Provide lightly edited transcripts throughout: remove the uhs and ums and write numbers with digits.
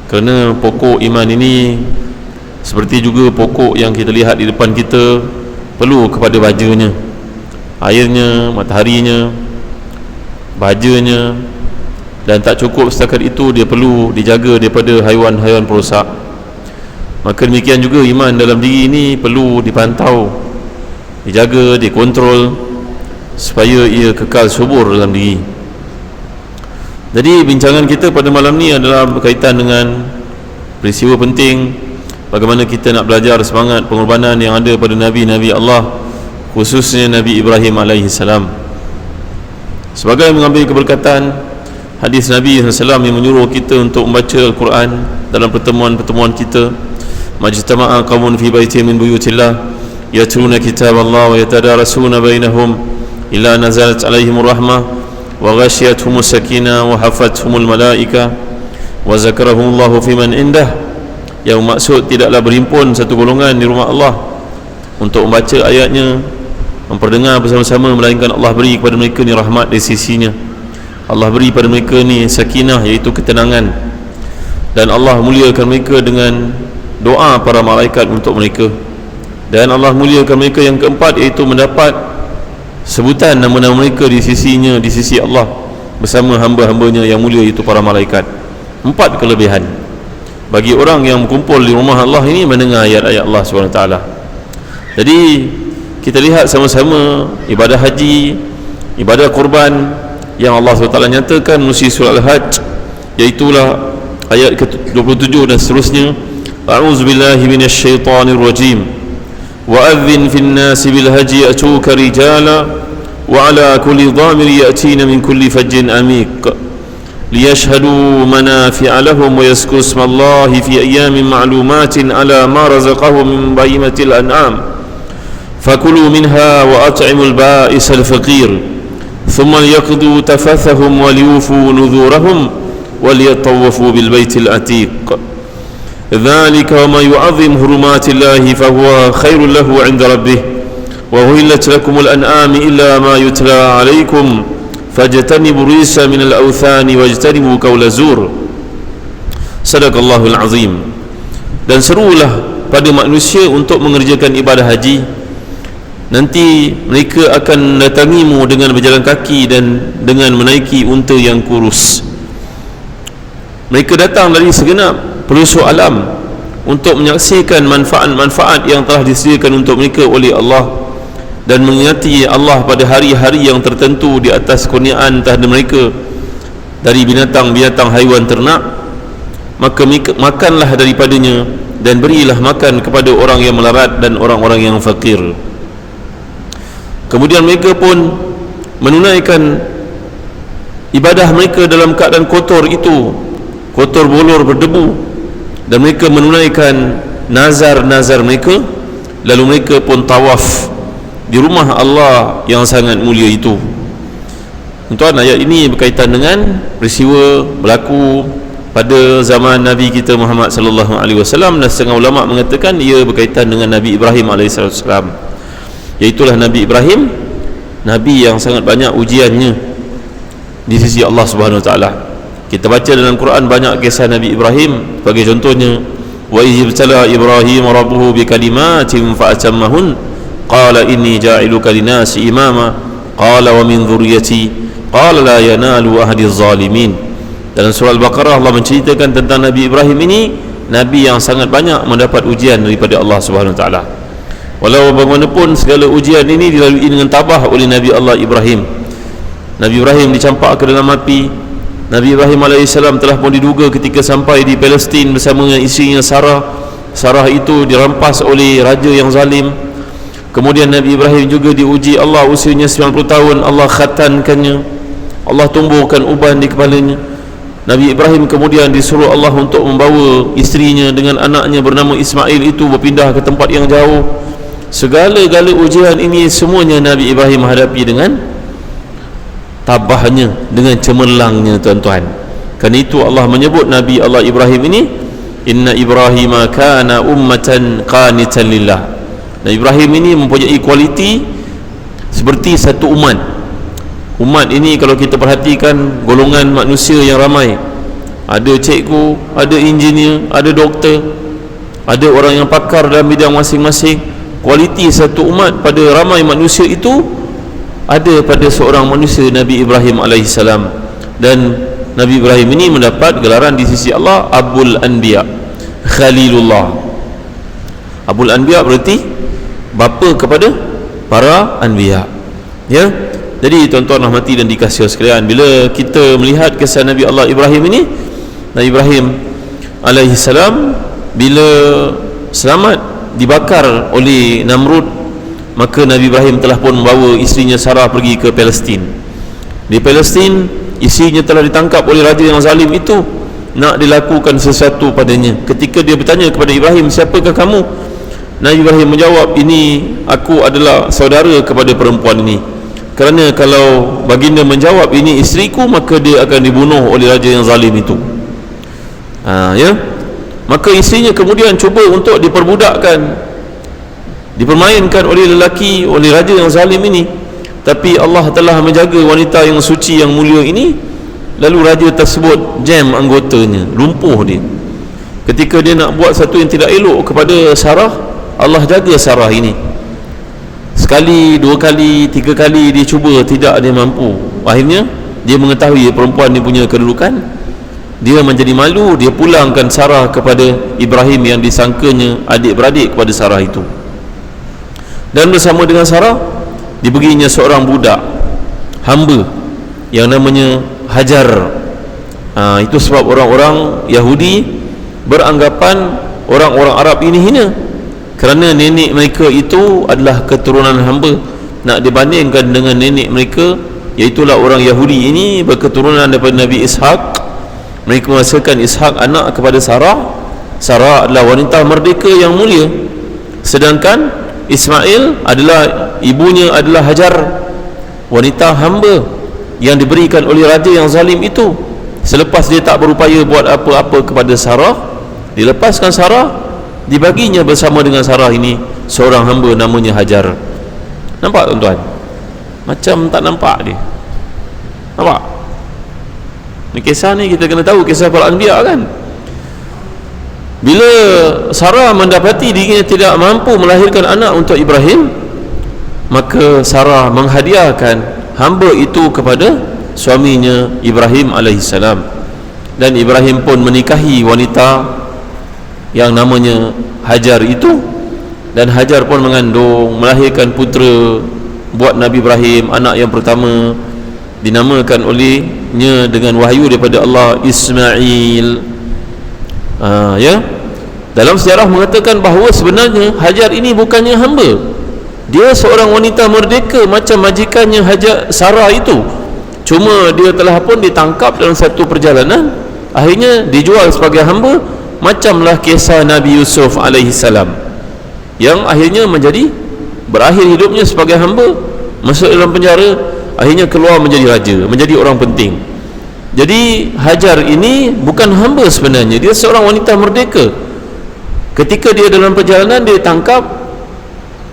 Kerana pokok iman ini seperti juga pokok yang kita lihat di depan kita, perlu kepada bajanya, airnya, mataharinya, bajanya, dan tak cukup setakat itu, dia perlu dijaga daripada haiwan-haiwan perosak. Maka demikian juga iman dalam diri ini perlu dipantau, dijaga, dikontrol, supaya ia kekal subur dalam diri. Jadi bincangan kita pada malam ni adalah berkaitan dengan peristiwa penting, bagaimana kita nak belajar semangat pengorbanan yang ada pada Nabi-Nabi Allah, khususnya Nabi Ibrahim AS. Sebagai mengambil keberkatan hadis Nabi SAW yang menyuruh kita untuk membaca Al-Quran dalam pertemuan-pertemuan kita. Majtama'a qaumun fi baitin min buyutillah yatluna kitaballah wa yatadarasuna bainahum illa nazalat alaihimur rahmah wa ghashiyatuhumus sakinah wa hafathumul malaika wa zakarahumullahu fiman indah. Yang maksud tidaklah berhimpun satu golongan di rumah Allah untuk membaca ayatnya, memperdengar bersama-sama, melainkan Allah beri kepada mereka ni rahmat dari sisinya. Allah beri pada mereka ni sakinah, iaitu ketenangan, dan Allah muliakan mereka dengan doa para malaikat untuk mereka. Dan Allah muliakan mereka yang keempat, iaitu mendapat sebutan nama-nama mereka di sisinya, di sisi Allah bersama hamba-hambanya yang mulia, itu para malaikat. 4 kelebihan bagi orang yang berkumpul di rumah Allah ini mendengar ayat-ayat Allah SWT. Jadi kita lihat sama-sama ibadah haji, ibadah korban yang Allah SWT nyatakan melalui surah Al-Hajj, iaitulah ayat ke-27 dan seterusnya. A'udzubillahi minasyaitanirrajim. Wa'adhin fin nasi bil haji ya'tuka rijala wa ala kulli dhamir ya'tina min kulli fajjin amiq liyashhadu manafi'a lahum wa yazkuru ismallahi fi ayyamin ma'lumatin ala ma razaqahum min bahimatil an'am fakulu minha wa at'imul ba'isal faqir thumma liyaqdu tafathahum wa liyufu nudhurahum wa liyatawafu bil baitil atiq dzalika wa ma yu'azzim hurumatillahi fahuwa khairul lahu 'inda rabbih wa uhillat lakumul an'am illa ma yutla 'alaykum fajtanibu risa minal awthani wajtanibu qawla zur. Sadaqallahul azim. Dan serulah pada manusia untuk mengerjakan ibadah haji. Nanti mereka akan datangimu dengan berjalan kaki dan dengan menaiki unta yang kurus. Mereka datang dari segenap pelosok alam untuk menyaksikan manfaat-manfaat yang telah disediakan untuk mereka oleh Allah, dan mengingati Allah pada hari-hari yang tertentu di atas kurniaan terhadap mereka dari binatang-binatang haiwan ternak. Maka makanlah daripadanya dan berilah makan kepada orang yang melarat dan orang-orang yang fakir. Kemudian mereka pun menunaikan ibadah mereka dalam keadaan kotor, itu kotor bolor berdebu, dan mereka menunaikan nazar-nazar mereka, lalu mereka pun tawaf di rumah Allah yang sangat mulia itu. Tuan, ayat ini berkaitan dengan peristiwa berlaku pada zaman Nabi kita Muhammad sallallahu alaihi wasallam, dan setengah ulama mengatakan ia berkaitan dengan Nabi Ibrahim alaihissalam. Iaitulah Nabi Ibrahim, Nabi yang sangat banyak ujiannya di sisi Allah Subhanahu Wa Taala. Kita baca dalam Quran banyak kisah Nabi Ibrahim. Sebagai contohnya, wa izibtala Ibrahim rabbuhu bikalimatin fa'atammahun qala inni ja'iluka linasi imama qala wa min dhurriyyati qala la yanalu ahadiz zalimin. Dalam surah Al-Baqarah Allah menceritakan tentang Nabi Ibrahim ini, Nabi yang sangat banyak mendapat ujian daripada Allah Subhanahu Wa Taala. Walau bagaimanapun segala ujian ini dilalui dengan tabah oleh Nabi Allah Ibrahim. Nabi Ibrahim dicampak ke dalam api. Nabi Ibrahim AS telah pun diduga ketika sampai di Palestin bersama dengan isterinya Sarah. Sarah itu dirampas oleh raja yang zalim. Kemudian Nabi Ibrahim juga diuji Allah, usianya 90 tahun, Allah khatankannya, Allah tumbuhkan uban di kepalanya. Nabi Ibrahim kemudian disuruh Allah untuk membawa isterinya dengan anaknya bernama Ismail itu berpindah ke tempat yang jauh. Segala-gala ujian ini semuanya Nabi Ibrahim hadapi dengan tabahnya, dengan cemerlangnya, tuan-tuan. Kerana itu Allah menyebut Nabi Allah Ibrahim ini, inna Ibrahim kana ummatan qanitan lillah. Nabi Ibrahim ini mempunyai kualiti seperti satu umat. Umat ini kalau kita perhatikan golongan manusia yang ramai, ada cikgu, ada engineer, ada doktor, ada orang yang pakar dalam bidang masing-masing. Kualiti satu umat pada ramai manusia itu ada pada seorang manusia, Nabi Ibrahim alaihissalam. Dan Nabi Ibrahim ini mendapat gelaran di sisi Allah Abul Anbiya, Khalilullah. Abul Anbiya berarti bapa kepada para anbiya, ya. Jadi tuan-tuan rahmati dan dikasihi sekalian, bila kita melihat kisah Nabi Allah Ibrahim ini, Nabi Ibrahim alaihissalam bila selamat dibakar oleh Namrud, maka Nabi Ibrahim telah pun membawa isterinya Sarah pergi ke Palestin. Di Palestin, isterinya telah ditangkap oleh raja yang zalim itu, nak dilakukan sesuatu padanya. Ketika dia bertanya kepada Ibrahim, siapakah kamu? Nabi Ibrahim menjawab, ini aku adalah saudara kepada perempuan ini. Kerana kalau baginda menjawab ini isteriku, maka dia akan dibunuh oleh raja yang zalim itu. Ya. Maka isterinya kemudian cuba untuk diperbudakkan, dipermainkan oleh lelaki, oleh raja yang zalim ini. Tapi Allah telah menjaga wanita yang suci, yang mulia ini. Lalu raja tersebut jam anggotanya, lumpuh dia. Ketika dia nak buat satu yang tidak elok kepada Sarah, Allah jaga Sarah ini. Sekali, dua kali, tiga kali dia cuba, tidak dia mampu. Akhirnya dia mengetahui perempuan ni punya kedudukan, dia menjadi malu, dia pulangkan Sarah kepada Ibrahim yang disangkanya adik-beradik kepada Sarah itu. Dan bersama dengan Sarah diberinya seorang budak hamba yang namanya Hajar. Itu sebab orang-orang Yahudi beranggapan orang-orang Arab ini hina, kerana nenek mereka itu adalah keturunan hamba. Nak dibandingkan dengan nenek mereka, iaitulah orang Yahudi ini berketurunan daripada Nabi Ishaq. Mereka menghasilkan Ishaq anak kepada Sarah. Sarah adalah wanita merdeka yang mulia, sedangkan Ismail adalah ibunya adalah Hajar, wanita hamba yang diberikan oleh raja yang zalim itu. Selepas dia tak berupaya buat apa-apa kepada Sarah, dilepaskan Sarah, dibaginya bersama dengan Sarah ini seorang hamba namanya Hajar. Nampak tuan-tuan? Macam tak nampak dia. Nampak? Ni kisah ni kita kena tahu kisah para anbiya kan. Bila Sarah mendapati dirinya tidak mampu melahirkan anak untuk Ibrahim, maka Sarah menghadiahkan hamba itu kepada suaminya Ibrahim alaihissalam. Dan Ibrahim pun menikahi wanita yang namanya Hajar itu, dan Hajar pun mengandung, melahirkan putera buat Nabi Ibrahim. Anak yang pertama dinamakan olehnya dengan wahyu daripada Allah Ismail. Ya, dalam sejarah mengatakan bahawa sebenarnya Hajar ini bukannya hamba, dia seorang wanita merdeka macam majikannya Hajar Sarah itu. Cuma dia telah pun ditangkap dalam satu perjalanan, akhirnya dijual sebagai hamba. Macamlah kisah Nabi Yusuf alaihissalam, yang akhirnya berakhir hidupnya sebagai hamba, masuk dalam penjara, akhirnya keluar menjadi raja, menjadi orang penting. Jadi Hajar ini bukan hamba sebenarnya, dia seorang wanita merdeka. Ketika dia dalam perjalanan, dia ditangkap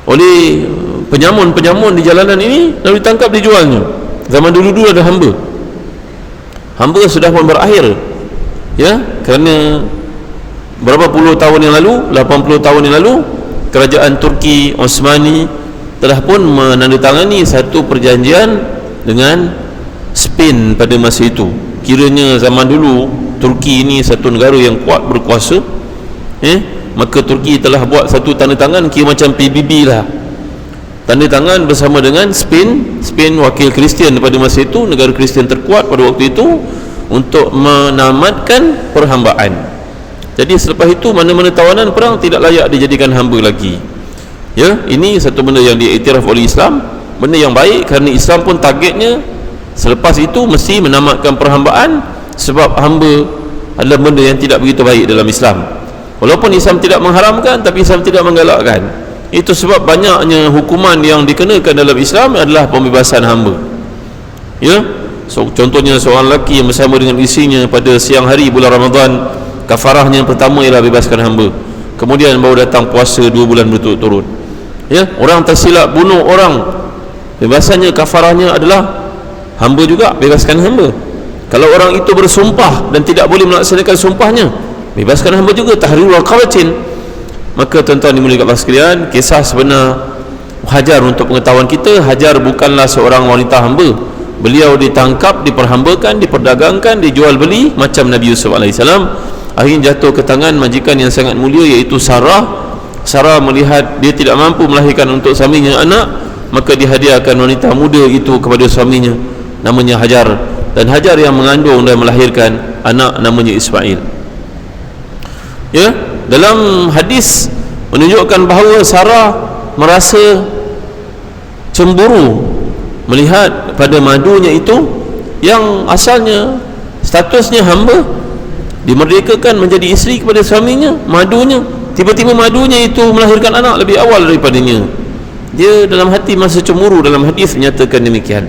oleh penyamun-penyamun di jalanan ini, lalu ditangkap, dijualnya. Zaman dulu-dulu ada hamba. Hamba sudah pun berakhir, ya, kerana berapa puluh tahun yang lalu, 80 tahun yang lalu, kerajaan Turki Osmani telah pun menandatangani satu perjanjian dengan Spain pada masa itu. Kiranya zaman dulu Turki ini satu negara yang kuat berkuasa, maka Turki telah buat satu tanda tangan, kira macam PBB lah, tanda tangan bersama dengan Spain. Spain wakil Kristian pada masa itu, negara Kristian terkuat pada waktu itu, untuk menamatkan perhambaan. Jadi selepas itu mana-mana tawanan perang tidak layak dijadikan hamba lagi. Ya, ini satu benda yang diiktiraf oleh Islam, benda yang baik, kerana Islam pun targetnya selepas itu mesti menamatkan perhambaan, sebab hamba adalah benda yang tidak begitu baik dalam Islam. Walaupun Islam tidak mengharamkan, tapi Islam tidak menggalakkan. Itu sebab banyaknya hukuman yang dikenakan dalam Islam adalah pembebasan hamba. Ya, so, contohnya seorang lelaki yang bersama dengan isinya pada siang hari bulan Ramadan, kafarahnya yang pertama ialah bebaskan hamba. Kemudian baru datang puasa 2 bulan berturut-turut. Ya, orang tersilap bunuh orang, bebasannya, kafarahnya adalah hamba juga, bebaskan hamba. Kalau orang itu bersumpah dan tidak boleh melaksanakan sumpahnya, bebaskan hamba juga, tahrir raqabatin. Maka tuan-tuan dimuliakan Allah sekalian, kisah sebenar Hajar untuk pengetahuan kita, Hajar bukanlah seorang wanita hamba. Beliau ditangkap, diperhambakan, diperdagangkan, dijual beli macam Nabi Yusuf AS. Akhirnya jatuh ke tangan majikan yang sangat mulia, iaitu Sarah. Sarah melihat dia tidak mampu melahirkan untuk suaminya anak, maka dihadiahkan wanita muda itu kepada suaminya, namanya Hajar. Dan Hajar yang mengandung dan melahirkan anak namanya Ismail. Ya, dalam hadis menunjukkan bahawa Sarah merasa cemburu melihat pada madunya itu yang asalnya statusnya hamba, dimerdekakan menjadi isteri kepada suaminya, madunya, tiba-tiba madunya itu melahirkan anak lebih awal daripadanya. Dia dalam hati masa cemburu, dalam hadis menyatakan demikian.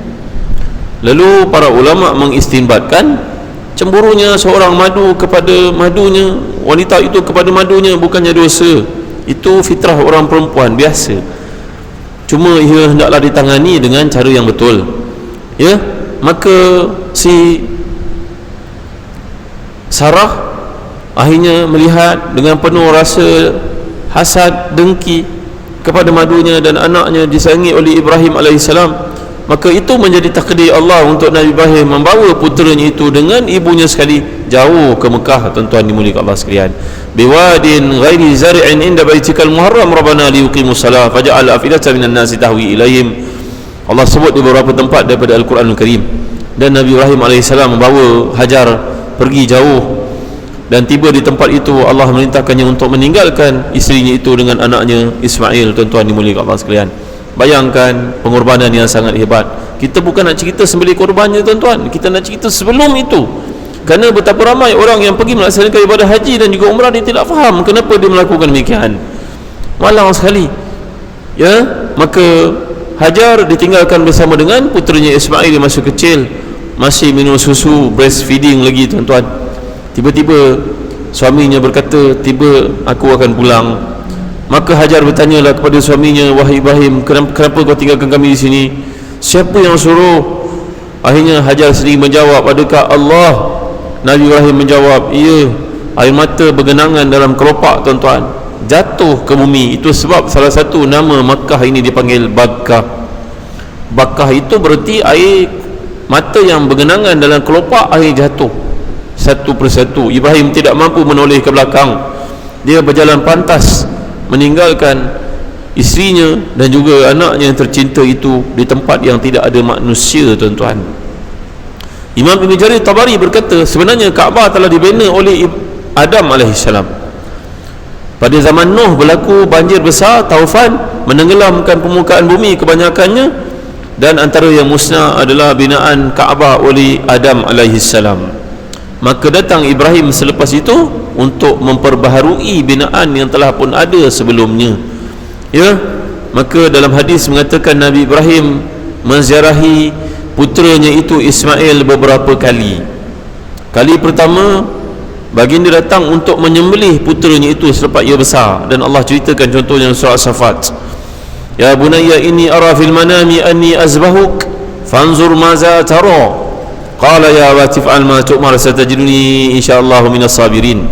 Lalu para ulama mengistinbatkan cemburunya seorang madu kepada madunya, wanita itu kepada madunya bukannya dosa. Itu fitrah orang perempuan biasa, cuma ia hendaklah ditangani dengan cara yang betul. Ya, maka si Sarah akhirnya melihat dengan penuh rasa hasad, dengki kepada madunya dan anaknya disayangi oleh Ibrahim alaihissalam. Maka itu menjadi takdir Allah untuk Nabi Ibrahim membawa puteranya itu dengan ibunya sekali jauh ke Mekah. Tuan-tuan dimuliakan Allah sekalian, biwadin ghairi zari'in inda baitikal muharram rabbana liyuqimus salah faj'al afidatan minan nasi tahwi ilaihim. Allah sebut di beberapa tempat daripada Al-Quranul Karim. Dan Nabi Ibrahim AS membawa Hajar pergi jauh, dan tiba di tempat itu Allah memerintahkannya untuk meninggalkan isterinya itu dengan anaknya Ismail. Tuan-tuan dimuliakan Allah sekalian, bayangkan pengorbanan yang sangat hebat. Kita bukan nak cerita sembelih korbannya tuan-tuan, kita nak cerita sebelum itu. Kerana betapa ramai orang yang pergi melaksanakan ibadah haji dan juga umrah, dia tidak faham kenapa dia melakukan demikian. Malang sekali. Ya, maka Hajar ditinggalkan bersama dengan puteranya Ismail yang masih kecil, masih minum susu, breastfeeding lagi tuan-tuan. Tiba-tiba suaminya berkata, tiba aku akan pulang. Maka Hajar bertanyalah kepada suaminya, wahai Ibrahim, kenapa kau tinggalkan kami di sini? Siapa yang suruh? Akhirnya Hajar sendiri menjawab, adakah Allah? Nabi Ibrahim menjawab, iya. Air mata bergenangan dalam kelopak tuan-tuan, jatuh ke bumi. Itu sebab salah satu nama Makkah ini dipanggil Bakkah. Bakkah itu berarti air mata yang bergenangan dalam kelopak, air jatuh satu persatu. Ibrahim tidak mampu menoleh ke belakang, dia berjalan pantas meninggalkan isterinya dan juga anaknya yang tercinta itu di tempat yang tidak ada manusia tuan-tuan. Imam Ibn Jarir Tabari berkata, sebenarnya Kaabah telah dibina oleh Adam alaihissalam. Pada zaman Nuh berlaku banjir besar, taufan menenggelamkan permukaan bumi kebanyakannya, dan antara yang musnah adalah binaan Kaabah oleh Adam alaihissalam. Maka datang Ibrahim selepas itu untuk memperbaharui binaan yang telah pun ada sebelumnya. Ya, maka dalam hadis mengatakan Nabi Ibrahim menziarahi puteranya itu Ismail beberapa kali. Kali pertama baginda datang untuk menyembelih puteranya itu selepas ia besar, dan Allah ceritakan contohnya surah As-Saffat. Ya bunayya inni ara fil manami anni azbahuk fanzur maza tara qala ya abati fa'al ma tu'mar satajiduni insyaallah minas sabirin.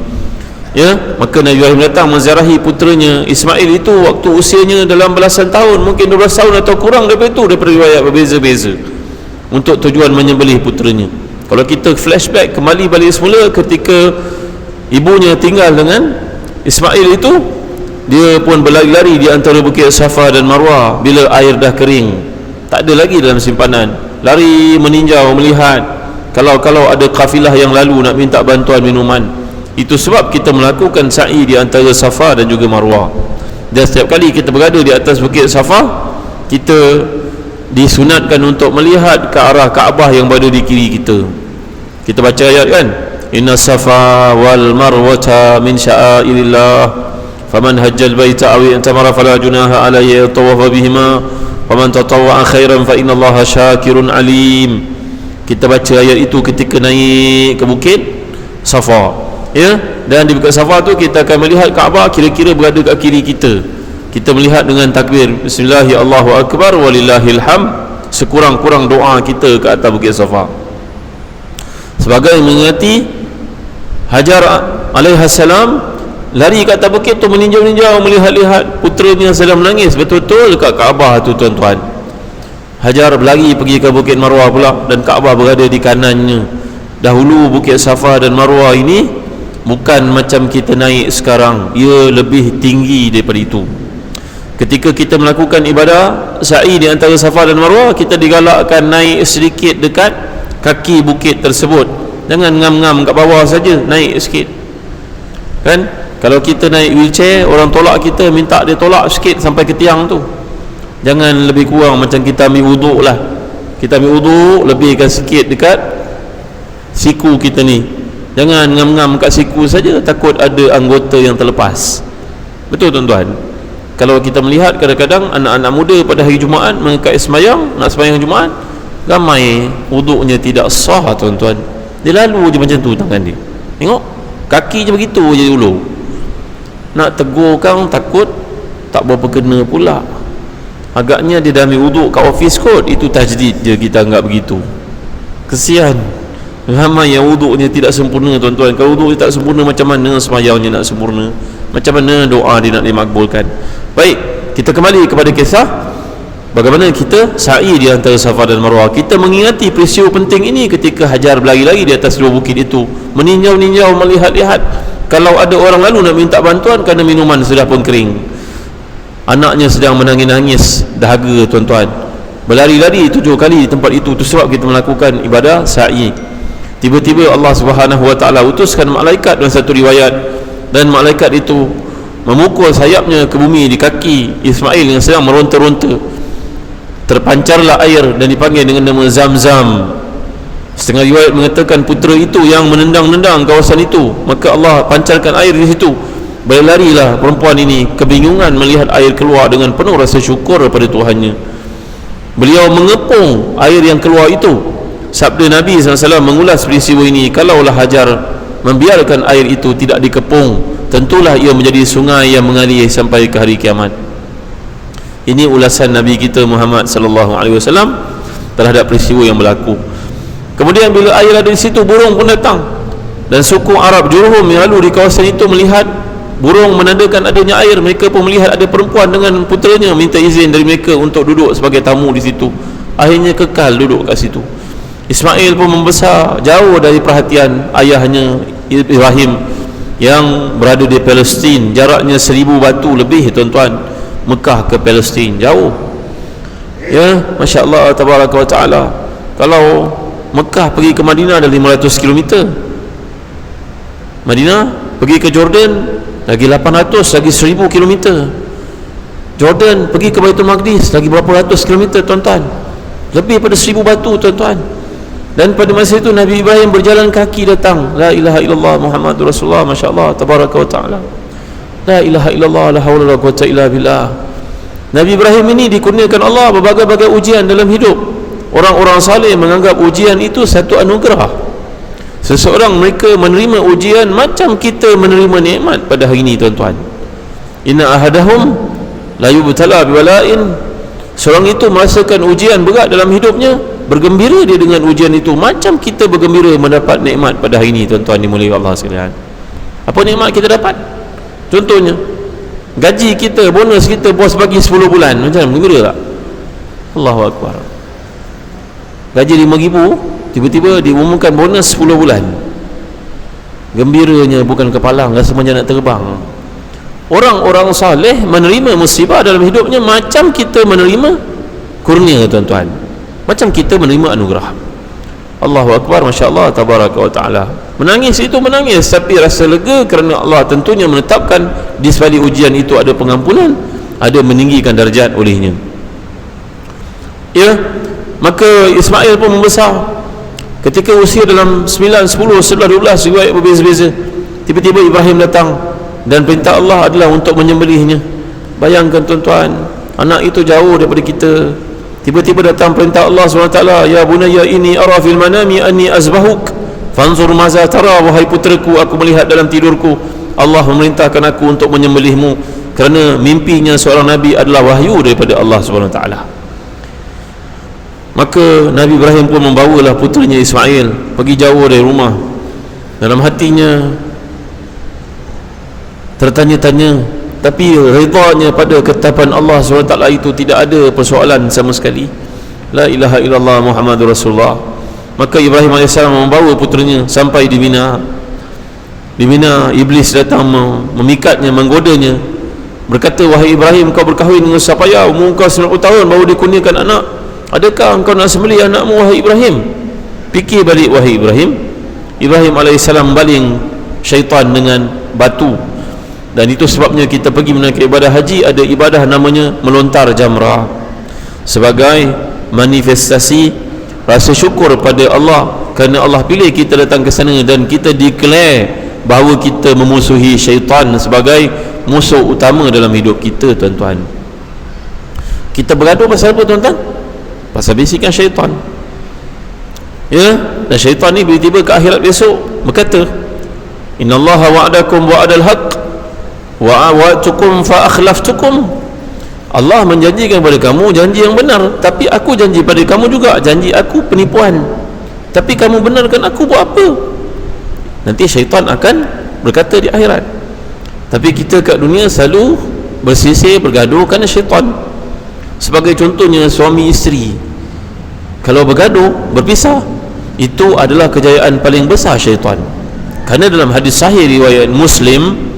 Ya, maka Nabi Ibrahim datang menziarahi puteranya Ismail itu waktu usianya dalam belasan tahun, mungkin 12 tahun atau kurang daripada itu, daripada riwayat berbeza-beza, untuk tujuan menyembelih puteranya. Kalau kita flashback kembali balik semula ketika ibunya tinggal dengan Ismail itu, dia pun berlari-lari di antara bukit Safa dan Marwah bila air dah kering, tak ada lagi dalam simpanan, lari meninjau melihat kalau ada kafilah yang lalu nak minta bantuan minuman. Itu sebab kita melakukan sa'i di antara Safa dan juga Marwah. Dan setiap kali kita berada di atas bukit Safa, kita disunatkan untuk melihat ke arah Kaabah yang berada di kiri kita. Kita baca ayat kan, inna safa wal marwata min sya'airillah faman hajjal baita aw i'tamara fala junaha alayhi tawafa bihima faman tatawwa'a khairan fa innallaha syakirun alim. Kita baca ayat itu ketika naik ke bukit Safa, ya, dan di bukit Safa tu kita akan melihat Kaabah kira-kira berada kat kiri kita. Kita melihat dengan takbir bismillahirrahmanirrahim Allahu akbar walillahil hamd, sekurang-kurang doa kita ke atas bukit Safa. sebagai mengingati Hajar alaihissalam lari kat atas bukit tu, meninjau-ninjau, melihat-lihat puteranya sedang menangis betul-betul dekat Kaabah tu tuan-tuan. Hajar berlari pergi ke Bukit Marwah pula, dan Kaabah berada di kanannya. Dahulu Bukit Safa dan Marwah ini bukan macam kita naik sekarang, ia lebih tinggi daripada itu. Ketika kita melakukan ibadah sa'i di antara Safa dan Marwah, kita digalakkan naik sedikit dekat kaki bukit tersebut. Jangan ngam-ngam kat bawah saja, naik sikit. Kan? Kalau kita naik wheelchair, orang tolak kita, minta dia tolak sikit sampai ke tiang tu. Jangan lebih kurang macam kita ambil wuduk lah. Kita ambil wuduk, lebihkan sikit dekat siku kita ni. Jangan ngam-ngam kat siku saja, takut ada anggota yang terlepas. Betul tuan-tuan? Kalau kita melihat kadang-kadang anak-anak muda pada hari Jumaat mengekat sembahyang, nak sembahyang Jumaat, ramai wuduknya tidak sah tuan-tuan. Dia lalu je macam tu tangan dia. Tengok, kaki je begitu je dulu. Nak tegur kan takut tak berapa kena pula. Agaknya dia dah ambil wuduk kat office kot, itu tajdid je, kita anggap begitu. Kesian ramai yang wuduknya tidak sempurna tuan-tuan. Kalau wuduk dia tak sempurna, macam mana sembahyangnya nak sempurna, macam mana doa dia nak dimakbulkan. Baik, kita kembali kepada kisah bagaimana kita sa'i di antara Safa dan Marwah. Kita mengingati peristiwa penting ini ketika Hajar berlari-lari di atas dua bukit itu, meninjau-ninjau, melihat-lihat. Kalau ada orang lalu nak minta bantuan kerana minuman sudah pun kering, anaknya sedang menangis-nangis dahaga tuan-tuan, berlari-lari 7 kali di tempat itu. Itu sebab kita melakukan ibadah sa'i. Tiba-tiba Allah Subhanahu wa taala utuskan malaikat dalam satu riwayat, dan malaikat itu memukul sayapnya ke bumi di kaki Ismail yang sedang meronta-ronta. Terpancarlah air dan dipanggil dengan nama Zam-Zam. Setengah riwayat mengatakan putera itu yang menendang-nendang kawasan itu, maka Allah pancarkan air di situ. Berlarilah perempuan ini, kebingungan melihat air keluar, dengan penuh rasa syukur kepada Tuhannya. Beliau mengepung air yang keluar itu. Sabda Nabi SAW mengulas peristiwa ini, kalaulah Hajar membiarkan air itu tidak dikepung, tentulah ia menjadi sungai yang mengalir sampai ke hari kiamat. Ini ulasan Nabi kita Muhammad SAW terhadap peristiwa yang berlaku. Kemudian bila air ada di situ, burung pun datang, dan suku Arab Jurhum yang lalu di kawasan itu melihat burung menandakan adanya air. Mereka pun melihat ada perempuan dengan puteranya, minta izin dari mereka untuk duduk sebagai tamu di situ. Akhirnya kekal duduk kat situ. Ismail pun membesar jauh dari perhatian ayahnya Ibrahim yang berada di Palestin. Jaraknya 1000 batu lebih tuan-tuan, Mekah ke Palestin, jauh. Ya, Masya Allah, Tabaraka wa Ta'ala. Kalau Mekah pergi ke Madinah ada 500 km, Madinah pergi ke Jordan lagi 800, lagi 1000 km. Jordan pergi ke Baitul Maqdis lagi berapa ratus kilometer tuan-tuan, lebih pada 1000 batu tuan-tuan. Dan pada masa itu Nabi Ibrahim berjalan kaki datang. La ilaha illallah Muhammadur Rasulullah. Masya Allah, Tabaraka wa Ta'ala. La ilaha illallah, la hawla la quwwata illa billah. Nabi Ibrahim ini dikurniakan Allah berbagai-bagai ujian dalam hidup. Orang-orang saleh menganggap ujian itu satu anugerah. Seseorang mereka menerima ujian macam kita menerima nikmat pada hari ini tuan-tuan. Inna ahadahum la yubtala biwala'in. Seorang itu merasakan ujian berat dalam hidupnya, bergembira dia dengan ujian itu macam kita bergembira mendapat nikmat pada hari ini tuan-tuan dimuliakan Allah sekalian. Apa nikmat kita dapat? Contohnya gaji kita, bonus kita bos bagi 10 bulan, macam gembira tak? Allahu Akbar. Gaji 5,000, tiba-tiba diumumkan bonus 10 bulan. Gembiranya bukan kepalang, rasa macam nak terbang. Orang-orang saleh menerima musibah dalam hidupnya macam kita menerima kurnia tuan-tuan, macam kita menerima anugerah. Allahu Akbar, Masya Allah, Tabaraka wa Ta'ala. Menangis itu menangis, tapi rasa lega kerana Allah tentunya menetapkan di sebalik ujian itu ada pengampunan, ada meninggikan darjat olehnya. Ya, maka Ismail pun membesar. Ketika usia dalam 9, 10, 11, 12, riwayat berbeza-beza, tiba-tiba Ibrahim datang dan perintah Allah adalah untuk menyembelihnya. Bayangkan tuan-tuan, anak itu jauh daripada kita, tiba-tiba datang perintah Allah SWT, ya bunayya inni ara fil manami anni azbahuk fanzur maza tara. Wahai puteraku, aku melihat dalam tidurku Allah memerintahkan aku untuk menyembelihmu. Kerana mimpinya seorang Nabi adalah wahyu daripada Allah SWT. Maka Nabi Ibrahim pun membawalah putranya Ismail pergi jauh dari rumah. Dalam hatinya tertanya-tanya, tapi redanya pada ketetapan Allah SWT itu tidak ada persoalan sama sekali. La ilaha illallah Muhammadur Rasulullah. Maka Ibrahim AS membawa putranya sampai di Mina. Di Mina iblis datang memikatnya, menggodanya, berkata, wahai Ibrahim, kau berkahwin dengan siapa ya? Umur kau 90 tahun baru dikurniakan anak. Adakah engkau nak sembelih anakmu, wahai Ibrahim? Fikir balik, wahai Ibrahim. Ibrahim AS baling syaitan dengan batu. Dan itu sebabnya kita pergi menunaikan ibadah haji, ada ibadah namanya melontar jamrah, sebagai manifestasi rasa syukur pada Allah kerana Allah pilih kita datang ke sana, dan kita declare bahawa kita memusuhi syaitan sebagai musuh utama dalam hidup kita, tuan-tuan. Kita bergaduh pasal apa, tuan-tuan? Pasal bisikan syaitan, ya. Dan syaitan ni tiba-tiba ke akhirat besok berkata, innallaha wa'adakum wa'adal haqq wa wa'atukum fa akhlaftukum. Allah menjanjikan kepada kamu janji yang benar, tapi aku janji pada kamu juga janji aku penipuan, tapi kamu benarkan aku buat apa? Nanti syaitan akan berkata di akhirat. Tapi kita kat dunia selalu bersisir, bergaduh kerana syaitan. Sebagai contohnya suami isteri, kalau bergaduh, berpisah, itu adalah kejayaan paling besar syaitan. Kerana dalam hadis sahih riwayat Muslim,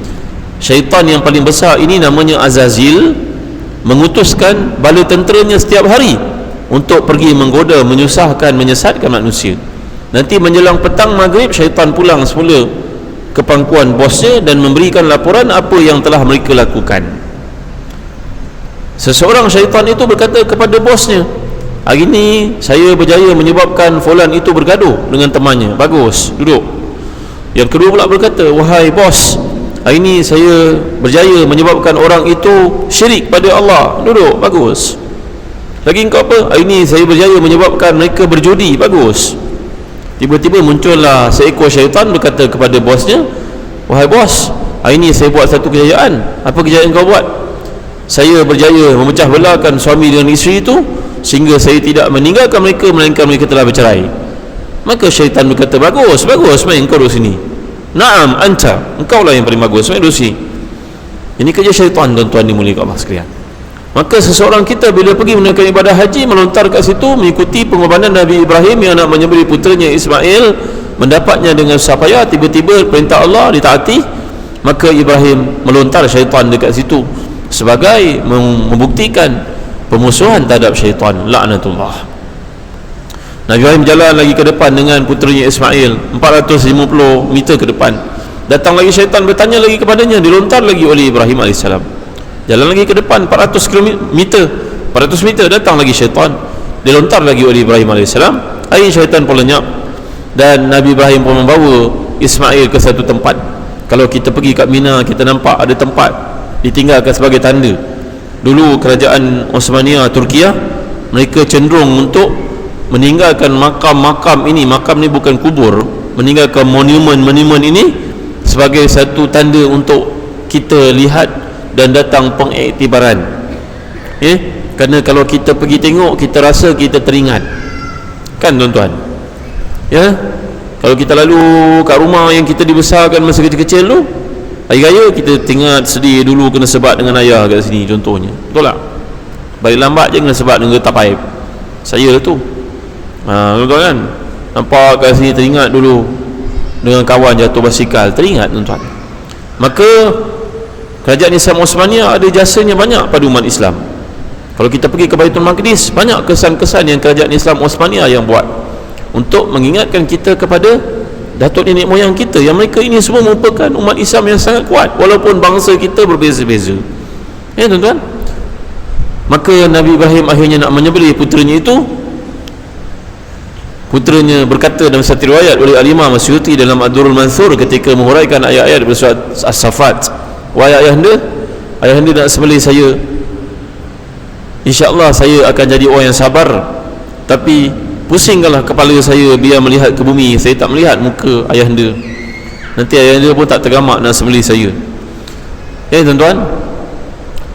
syaitan yang paling besar ini namanya Azazil, mengutuskan bala tenteranya setiap hari untuk pergi menggoda, menyusahkan, menyesatkan manusia. Nanti menjelang petang maghrib, syaitan pulang semula ke pangkuan bosnya dan memberikan laporan apa yang telah mereka lakukan. Seseorang syaitan itu berkata kepada bosnya, hari ini saya berjaya menyebabkan fulan itu bergaduh dengan temannya, bagus, duduk. Yang kedua pula berkata, wahai bos, hari ini saya berjaya menyebabkan orang itu syirik pada Allah, duduk, bagus. Lagi engkau apa? Hari ini saya berjaya menyebabkan mereka berjudi, bagus. Tiba-tiba muncullah seekor syaitan berkata kepada bosnya, wahai bos, hari ini saya buat satu kejayaan. Apa kejayaan kau buat? Saya berjaya memecah belakan suami dengan isteri itu, sehingga saya tidak meninggalkan mereka, melainkan mereka telah bercerai. Maka syaitan berkata, bagus, bagus, main kau duduk sini. Naam, anta, engkau lah yang paling bagus, main duduk sini. Ini kerja syaitan, tuan-tuan dimuliakan Allah sekalian. Maka seseorang kita bila pergi menunaikan ibadah haji, melontar kat situ mengikuti pengorbanan Nabi Ibrahim yang nak menyembelih putranya Ismail, mendapatnya dengan susah payah, tiba-tiba perintah Allah ditaati, maka Ibrahim melontar syaitan dekat situ sebagai membuktikan pemusuhan terhadap syaitan, laknatullah. Nabi Ibrahim jalan lagi ke depan dengan puteranya Ismail 450 meter ke depan. Datang lagi syaitan bertanya lagi kepadanya, dilontar lagi oleh Ibrahim AS. Jalan lagi ke depan 400 meter, datang lagi syaitan, dilontar lagi oleh Ibrahim AS. Akhirnya syaitan pun lenyap, dan Nabi Ibrahim pun membawa Ismail ke satu tempat. Kalau kita pergi kat Mina, kita nampak ada tempat ditinggalkan sebagai tanda. Dulu kerajaan Osmania Turkiya, mereka cenderung untuk meninggalkan makam-makam ini. Makam ni bukan kubur, meninggalkan monumen-monumen ini sebagai satu tanda untuk kita lihat dan datang pengiktibaran. Kerana kalau kita pergi tengok, kita rasa kita teringat, kan tuan-tuan? Ya, kalau kita lalu kat rumah yang kita dibesarkan masa kecil-kecil tu, hari raya kita tengok sedih dulu kena sebat dengan ayah kat sini contohnya, betul tak? Balik lambat je kena sebat dengan getah paip. Saya tu tuan-tuan kan, nampak kat sini teringat dulu dengan kawan jatuh basikal, teringat tuan-tuan. Maka kerajaan Islam Osmania ada jasanya banyak pada umat Islam. Kalau kita pergi ke Baitul Maqdis, banyak kesan-kesan yang kerajaan Islam Osmania yang buat untuk mengingatkan kita kepada datuk nenek moyang kita, yang mereka ini semua merupakan umat Islam yang sangat kuat walaupun bangsa kita berbeza-beza. Ya tuan-tuan. Maka Nabi Ibrahim akhirnya nak menyembelih puteranya itu. Puteranya berkata dalam satu riwayat oleh Al-Imam Asyuti dalam Ad-Durrul Mansur ketika menghuraikan ayat-ayat dari surat As-Saffat, wahai ayahanda nak sembelih saya, insya-Allah saya akan jadi orang yang sabar, tapi pusingkanlah kepala saya biar melihat ke bumi, saya tak melihat muka ayahanda, nanti ayahanda pun tak tergamak nak sembelih saya. Tuan-tuan,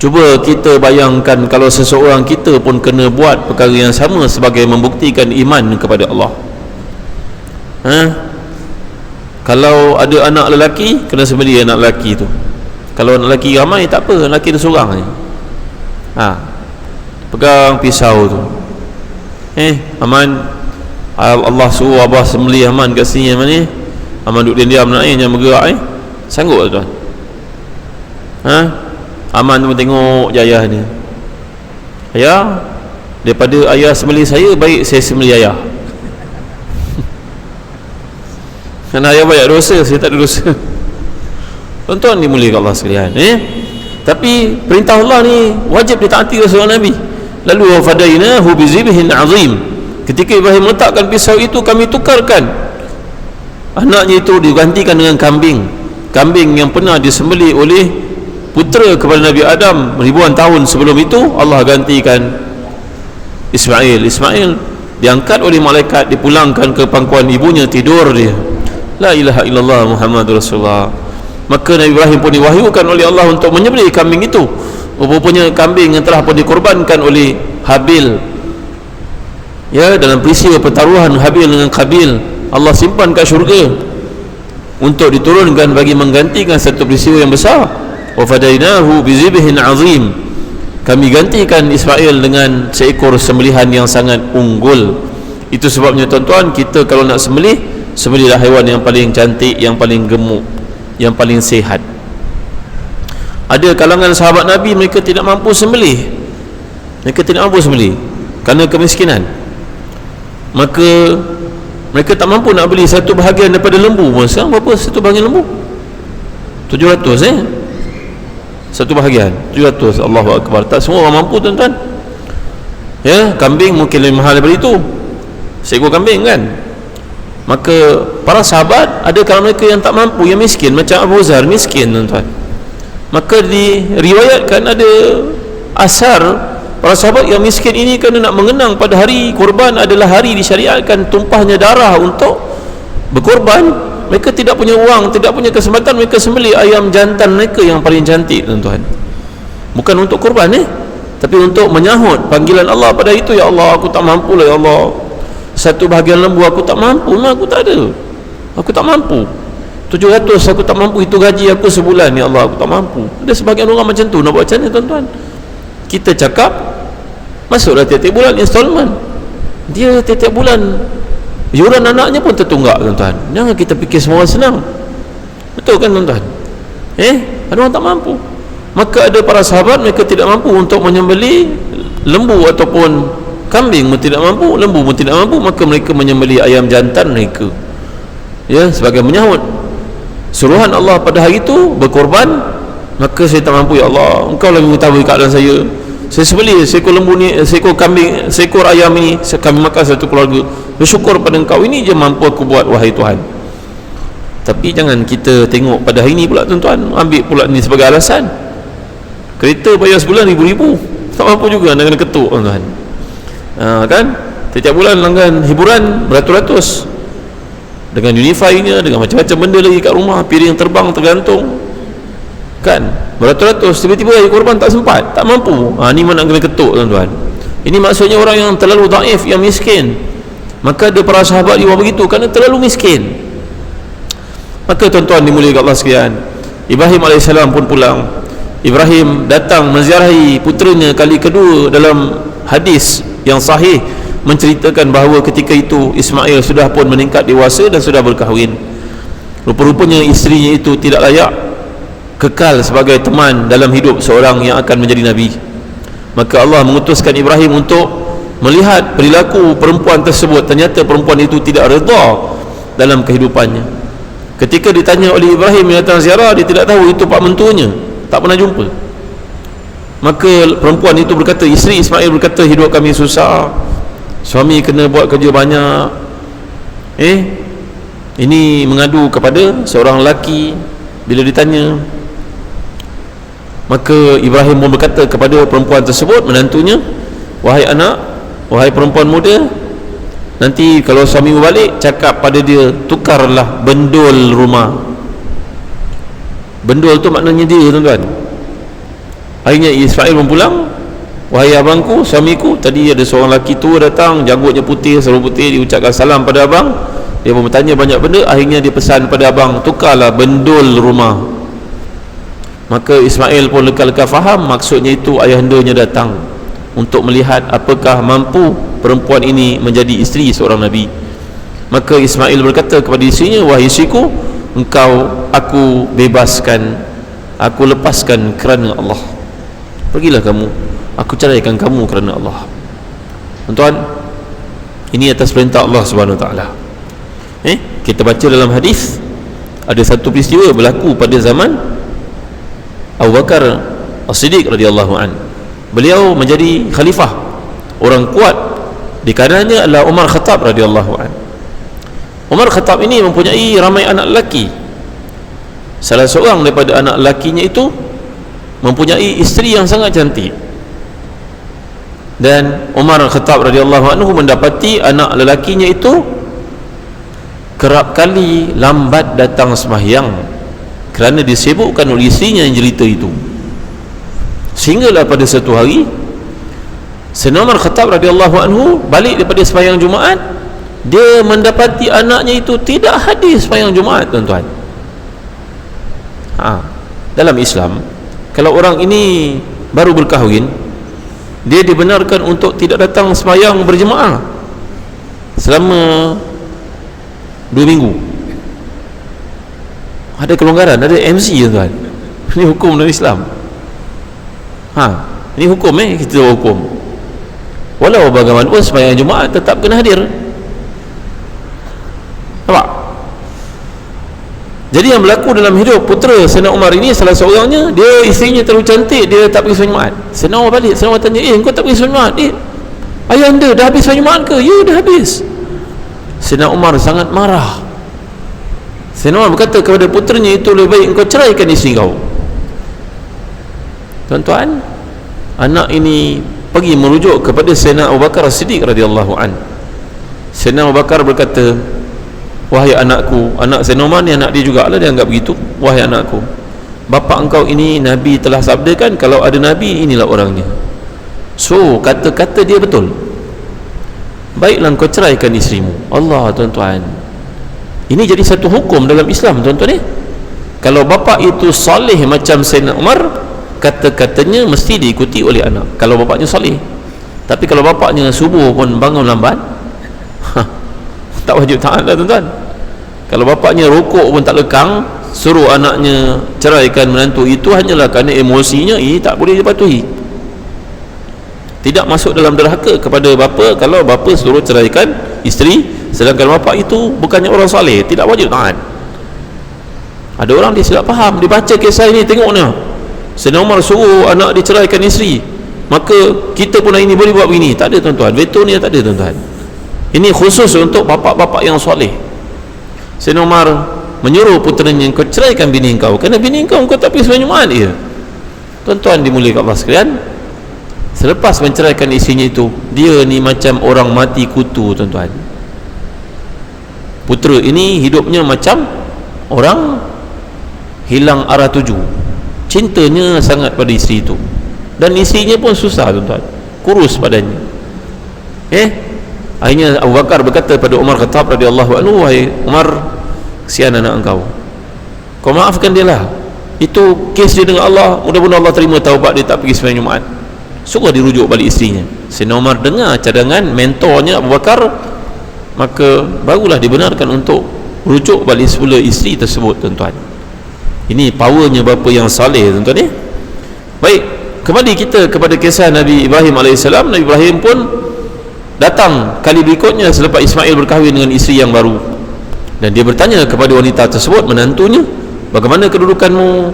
Cuba kita bayangkan kalau seseorang kita pun kena buat perkara yang sama sebagai membuktikan iman kepada Allah. Kalau ada anak lelaki, kena sembelih anak lelaki tu. Kalau anak lelaki ramai tak apa, anak lelaki tu seorang je. Pegang pisau tu. Aman, Allah suruh Abah sembelih Aman kat sini. Aman ni, Aman duduk diam nak jangan bergerak. Sanggup tuan? Aman tu tengok ayah ni. Ayah, daripada ayah sembelih saya, baik saya sembelih ayah. Kerana ayah banyak dosa, saya tak ada dosa. Tuan-tuan dimuliakan Allah sekalian. Tapi perintah Allah ni wajib ditaati oleh seorang Nabi. Lalu wafadainahu bizibhin azim. Ketika Ibrahim letakkan pisau itu, kami tukarkan anaknya itu, digantikan dengan kambing. Kambing yang pernah disembelih oleh putera kepada Nabi Adam ribuan tahun sebelum itu, Allah gantikan Ismail. Ismail diangkat oleh malaikat, dipulangkan ke pangkuan ibunya, tidur dia. La ilaha illallah Muhammadur Rasulullah. Maka Nabi Ibrahim pun diwahyukan oleh Allah untuk menyembelih kambing itu. Rupanya kambing yang telah pun dikorbankan oleh Habil, dalam peristiwa pertaruhan Habil dengan Qabil, Allah simpan kat syurga untuk diturunkan bagi menggantikan satu peristiwa yang besar. Wa fadainahu bizibhin azim. Kami gantikan Ismail dengan seekor sembelihan yang sangat unggul. Itu sebabnya tuan-tuan, kita kalau nak sembelihlah haiwan yang paling cantik, yang paling gemuk, yang paling sihat. Ada kalangan sahabat Nabi, mereka tidak mampu sembelih. Mereka tidak mampu sembelih kerana kemiskinan. Maka mereka tak mampu nak beli satu bahagian daripada lembu. Sekarang berapa satu bahagian lembu? 700 satu bahagian 700. Allahu Akbar. Tak semua orang mampu tuan-tuan. Kambing mungkin lebih mahal daripada itu, seekor kambing kan. Maka para sahabat, ada kalau mereka yang tak mampu, yang miskin, macam Abu Zar miskin tuan-tuan. Maka diriwayatkan ada asar para sahabat yang miskin ini kerana nak mengenang pada hari korban adalah hari disyariatkan tumpahnya darah untuk berkorban, mereka tidak punya wang, tidak punya kesempatan, mereka sembelih ayam jantan mereka yang paling cantik tuan-tuan. Bukan untuk korban tapi untuk menyahut panggilan Allah pada itu. Ya Allah, aku tak mampu lah ya Allah, satu bahagian lembu aku tak mampu, aku tak ada, aku tak mampu. 700 aku tak mampu, itu gaji aku sebulan ya Allah, aku tak mampu. Ada sebagian orang macam tu. Nak buat macam mana tuan-tuan? Kita cakap masuklah tiap-tiap bulan installment, dia tiap-tiap bulan yuran anaknya pun tertunggak tuan-tuan. Jangan kita fikir semua orang senang. Betul kan tuan-tuan? Ada orang tak mampu. Maka ada para sahabat, mereka tidak mampu untuk menyembelih lembu ataupun kambing pun tidak mampu, lembu pun tidak mampu, maka mereka menyembelih ayam jantan mereka, sebagai menyahut suruhan Allah pada hari itu berkorban. Maka saya tak mampu ya Allah, engkau lagi mengetahui keadaan saya sembelih seekor lembu ni, seekor kambing, seekor ayam ini, kami makan satu keluarga, bersyukur pada engkau, ini je mampu aku buat wahai Tuhan. Tapi jangan kita tengok pada hari ini pula tuan-tuan, ambil pula ni sebagai alasan. Kereta bayar sebulan ribu-ribu, tak mampu juga, nak kena ketuk tuan-tuan. Kan setiap bulan langgan hiburan beratus-ratus, dengan unify-nya, dengan macam-macam benda lagi kat rumah, piring terbang tergantung kan, beratus-ratus. Tiba-tiba hari korban tak sempat, tak mampu. Ni mana nak kena ketuk tuan-tuan. Ini maksudnya orang yang terlalu daif, yang miskin. Maka ada para sahabat dia begitu kerana terlalu miskin. Maka tuan-tuan dimuliakan Allah sekalian, Ibrahim AS pun pulang. Ibrahim datang menziarahi puteranya kali kedua. Dalam hadis yang sahih menceritakan bahawa ketika itu Ismail sudah pun meningkat dewasa dan sudah berkahwin. Rupa-rupanya isterinya itu tidak layak kekal sebagai teman dalam hidup seorang yang akan menjadi Nabi. Maka Allah mengutuskan Ibrahim untuk melihat perilaku perempuan tersebut. Ternyata perempuan itu tidak redha dalam kehidupannya. Ketika ditanya oleh Ibrahim yang datang ziarah, dia tidak tahu itu pak mentuanya, tak pernah jumpa. Maka perempuan itu berkata, isteri Ismail berkata, hidup kami susah, suami kena buat kerja banyak. Ini mengadu kepada seorang lelaki. Bila ditanya, maka Ibrahim pun berkata kepada perempuan tersebut, menantunya, wahai anak, wahai perempuan muda, nanti kalau suami balik, cakap pada dia, tukarlah bendul rumah. Bendul tu maknanya dia tuan-tuan. Akhirnya Ismail pun pulang. Wahai abangku, suamiku, tadi ada seorang lelaki tua datang, janggutnya putih, serba putih, diucapkan salam pada abang. Dia pun bertanya banyak benda. Akhirnya dia pesan pada abang, tukarlah bendul rumah. Maka Ismail pun leka-leka faham, maksudnya itu ayahandanya datang untuk melihat apakah mampu perempuan ini menjadi isteri seorang Nabi. Maka Ismail berkata kepada isterinya, wahai isteriku, aku bebaskan, aku lepaskan kerana Allah. Pergilah kamu, aku ceraikan kamu kerana Allah. Tuan-tuan, ini atas perintah Allah Subhanahu Wa Taala. Kita baca dalam hadis, ada satu peristiwa berlaku pada zaman Abu Bakar As-Siddiq radhiyallahu an. Beliau menjadi khalifah, orang kuat di kanannya adalah Umar Khattab radhiyallahu an. Umar Khattab ini mempunyai ramai anak lelaki. Salah seorang daripada anak lelakinya itu mempunyai isteri yang sangat cantik. Dan Umar Khattab radhiyallahu anhu mendapati anak lelakinya itu kerap kali lambat datang sembahyang kerana disibukkan oleh isterinya yang jelita itu. Sehinggalah pada satu hari Sayyidina Umar Khattab radhiyallahu anhu balik daripada sembahyang Jumaat, dia mendapati anaknya itu tidak hadir sembahyang Jumaat, tuan-tuan. Dalam Islam, kalau orang ini baru berkahwin, dia dibenarkan untuk tidak datang sembahyang berjemaah selama 2 minggu. Ada kelonggaran, ada MC, tuan-tuan. Ini hukum dalam Islam. Ini hukum, kita hukum. Walau bagaimanapun sembahyang Jumaat tetap kena hadir. Nampak? Jadi yang berlaku dalam hidup putera Sayyidina Umar ini, salah seorangnya, dia isterinya terlalu cantik, dia tak pergi sembahyang Jumaat. Sayyidina Umar balik, Sayyidina Umar tanya, kau tak pergi sembahyang Jumaat? Ayah anda dah habis sembahyang Jumaat ke? Ya, dah habis. Sayyidina Umar sangat marah. Sayyidina Umar berkata kepada puteranya, itu lebih baik engkau ceraikan isteri kau. Tuan-tuan, anak ini pergi merujuk kepada Sayyidina Abu Bakar As-Siddiq radhiyallahu an. Sayyidina Abu Bakar berkata, wahai anakku, anak Sayyidina Umar ni anak dia jugalah, dia anggap begitu. Wahai anakku, bapa engkau ini Nabi telah sabdakan, kalau ada Nabi inilah orangnya. So kata-kata dia betul. Baiklah kau ceraikan isterimu. Allah, tuan-tuan, ini jadi satu hukum dalam Islam, tuan-tuan. Kalau bapa itu soleh macam Sayyidina Umar, kata-katanya mesti diikuti oleh anak, kalau bapaknya soleh. Tapi kalau bapaknya subuh pun bangun lambat, tak wajib taat lah, tuan-tuan. Kalau bapaknya rokok pun tak lekang, suruh anaknya ceraikan menantu, itu hanyalah kerana emosinya, tak boleh dipatuhi. Tidak masuk dalam derhaka kepada bapa kalau bapa suruh ceraikan isteri, sedangkan bapa itu bukannya orang soleh, tidak wajib taat. Ada orang dia silap faham, dia baca kisah ini, tengok ni, Sayyidina Umar suruh anak diceraikan isteri, maka kita pun hari ini boleh buat begini. Tak ada, tuan-tuan. Veto ni tak ada, tuan-tuan. Ini khusus untuk bapak-bapak yang soleh. Sayyidina Umar menyuruh puteranya, kau ceraikan bini kau, kerana bini kau tak pergi sembahyang Jumaat dia. Tuan-tuan dimuliakan Allah sekalian, selepas menceraikan isterinya itu, dia ni macam orang mati kutu, tuan-tuan. Putera ini hidupnya macam orang hilang arah tuju. Cintanya sangat pada isteri itu, dan isterinya pun susah, tuan-tuan, kurus badannya. Akhirnya Abu Bakar berkata pada Umar Khattab radhiyallahu anhu, wahai Umar, kesian anak engkau, kau maafkan dia lah. Itu kes dia dengan Allah, mudah-mudahan Allah terima taubat dia, tak pergi sembahyang Jumaat. Suruh dirujuk balik isterinya. Sayyidina Umar dengar cadangan mentornya Abu Bakar, maka barulah dibenarkan untuk rujuk balik semula isteri tersebut, tuan-tuan. Ini powernya bapa yang saleh, tuan-tuan. Baik, kembali kita kepada kisah Nabi Ibrahim AS. Nabi Ibrahim pun datang kali berikutnya selepas Ismail berkahwin dengan isteri yang baru, dan dia bertanya kepada wanita tersebut, menantunya, bagaimana kedudukanmu,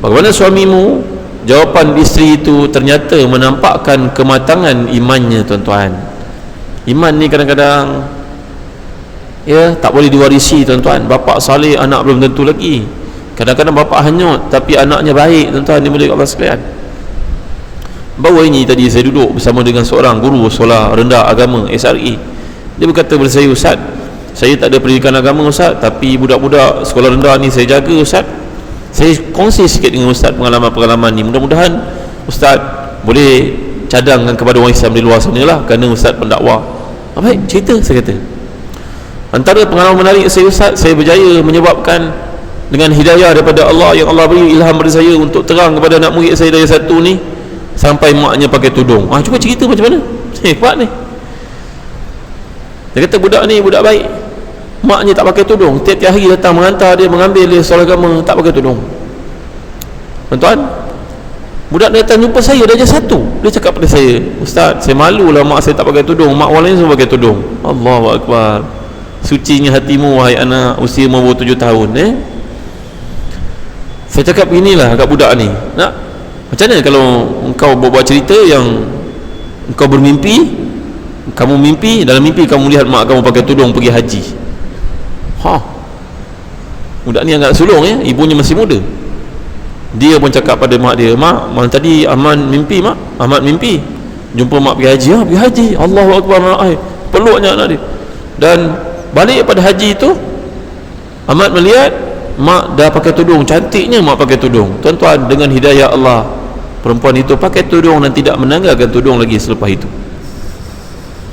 bagaimana suamimu? Jawapan isteri itu ternyata menampakkan kematangan imannya, tuan-tuan. Iman ni kadang-kadang tak boleh diwarisi, tuan-tuan. Bapa saleh, anak belum tentu lagi. Kadang-kadang bapa hanyut tapi anaknya baik, tuan-tuan, dimuliakan Allah sekalian. Baru ini tadi saya duduk bersama dengan seorang guru sekolah rendah agama SRE. Dia berkata kepada saya, Ustaz, saya tak ada pendidikan agama, Ustaz, tapi budak-budak sekolah rendah ni saya jaga, Ustaz. Saya kongsi sikit dengan Ustaz pengalaman-pengalaman ni. Mudah-mudahan Ustaz boleh cadangkan kepada orang Islam di luar sana lah, kerana Ustaz pendakwah. Baik, cerita saya kata. Antara pengalaman menarik saya Ustaz, saya berjaya menyebabkan dengan hidayah daripada Allah, yang Allah beri ilham pada saya untuk terang kepada anak murid saya dari satu ni sampai maknya pakai tudung. Cuba cerita macam mana? Hebat ni. Dia kata budak ni budak baik, maknya tak pakai tudung, tiap-tiap hari datang menghantar dia, mengambil dia soal agama, tak pakai tudung. Tuan-tuan, budak ni datang jumpa saya darjah 1, dia cakap pada saya, Ustaz, saya malu lah mak saya tak pakai tudung, mak orang lain semua pakai tudung. Allahu Akbar. Sucinya hatimu wahai anak usia umur 7 tahun. Saya cakap inilah kat budak ni, nak macam mana kalau engkau buat cerita yang engkau bermimpi, kamu mimpi, dalam mimpi kamu lihat mak kamu pakai tudung pergi haji. Budak ni agak sulung ya, ibunya masih muda. Dia pun cakap pada mak dia, mak, malam tadi Ahmad mimpi, mak, Ahmad mimpi jumpa mak pergi haji. Pergi haji, Allahu Akbar. Peluknya anak dia. Dan balik pada haji itu, Ahmad melihat mak dah pakai tudung, cantiknya mak pakai tudung. Tuan-tuan, dengan hidayah Allah, perempuan itu pakai tudung dan tidak menanggalkan tudung lagi selepas itu.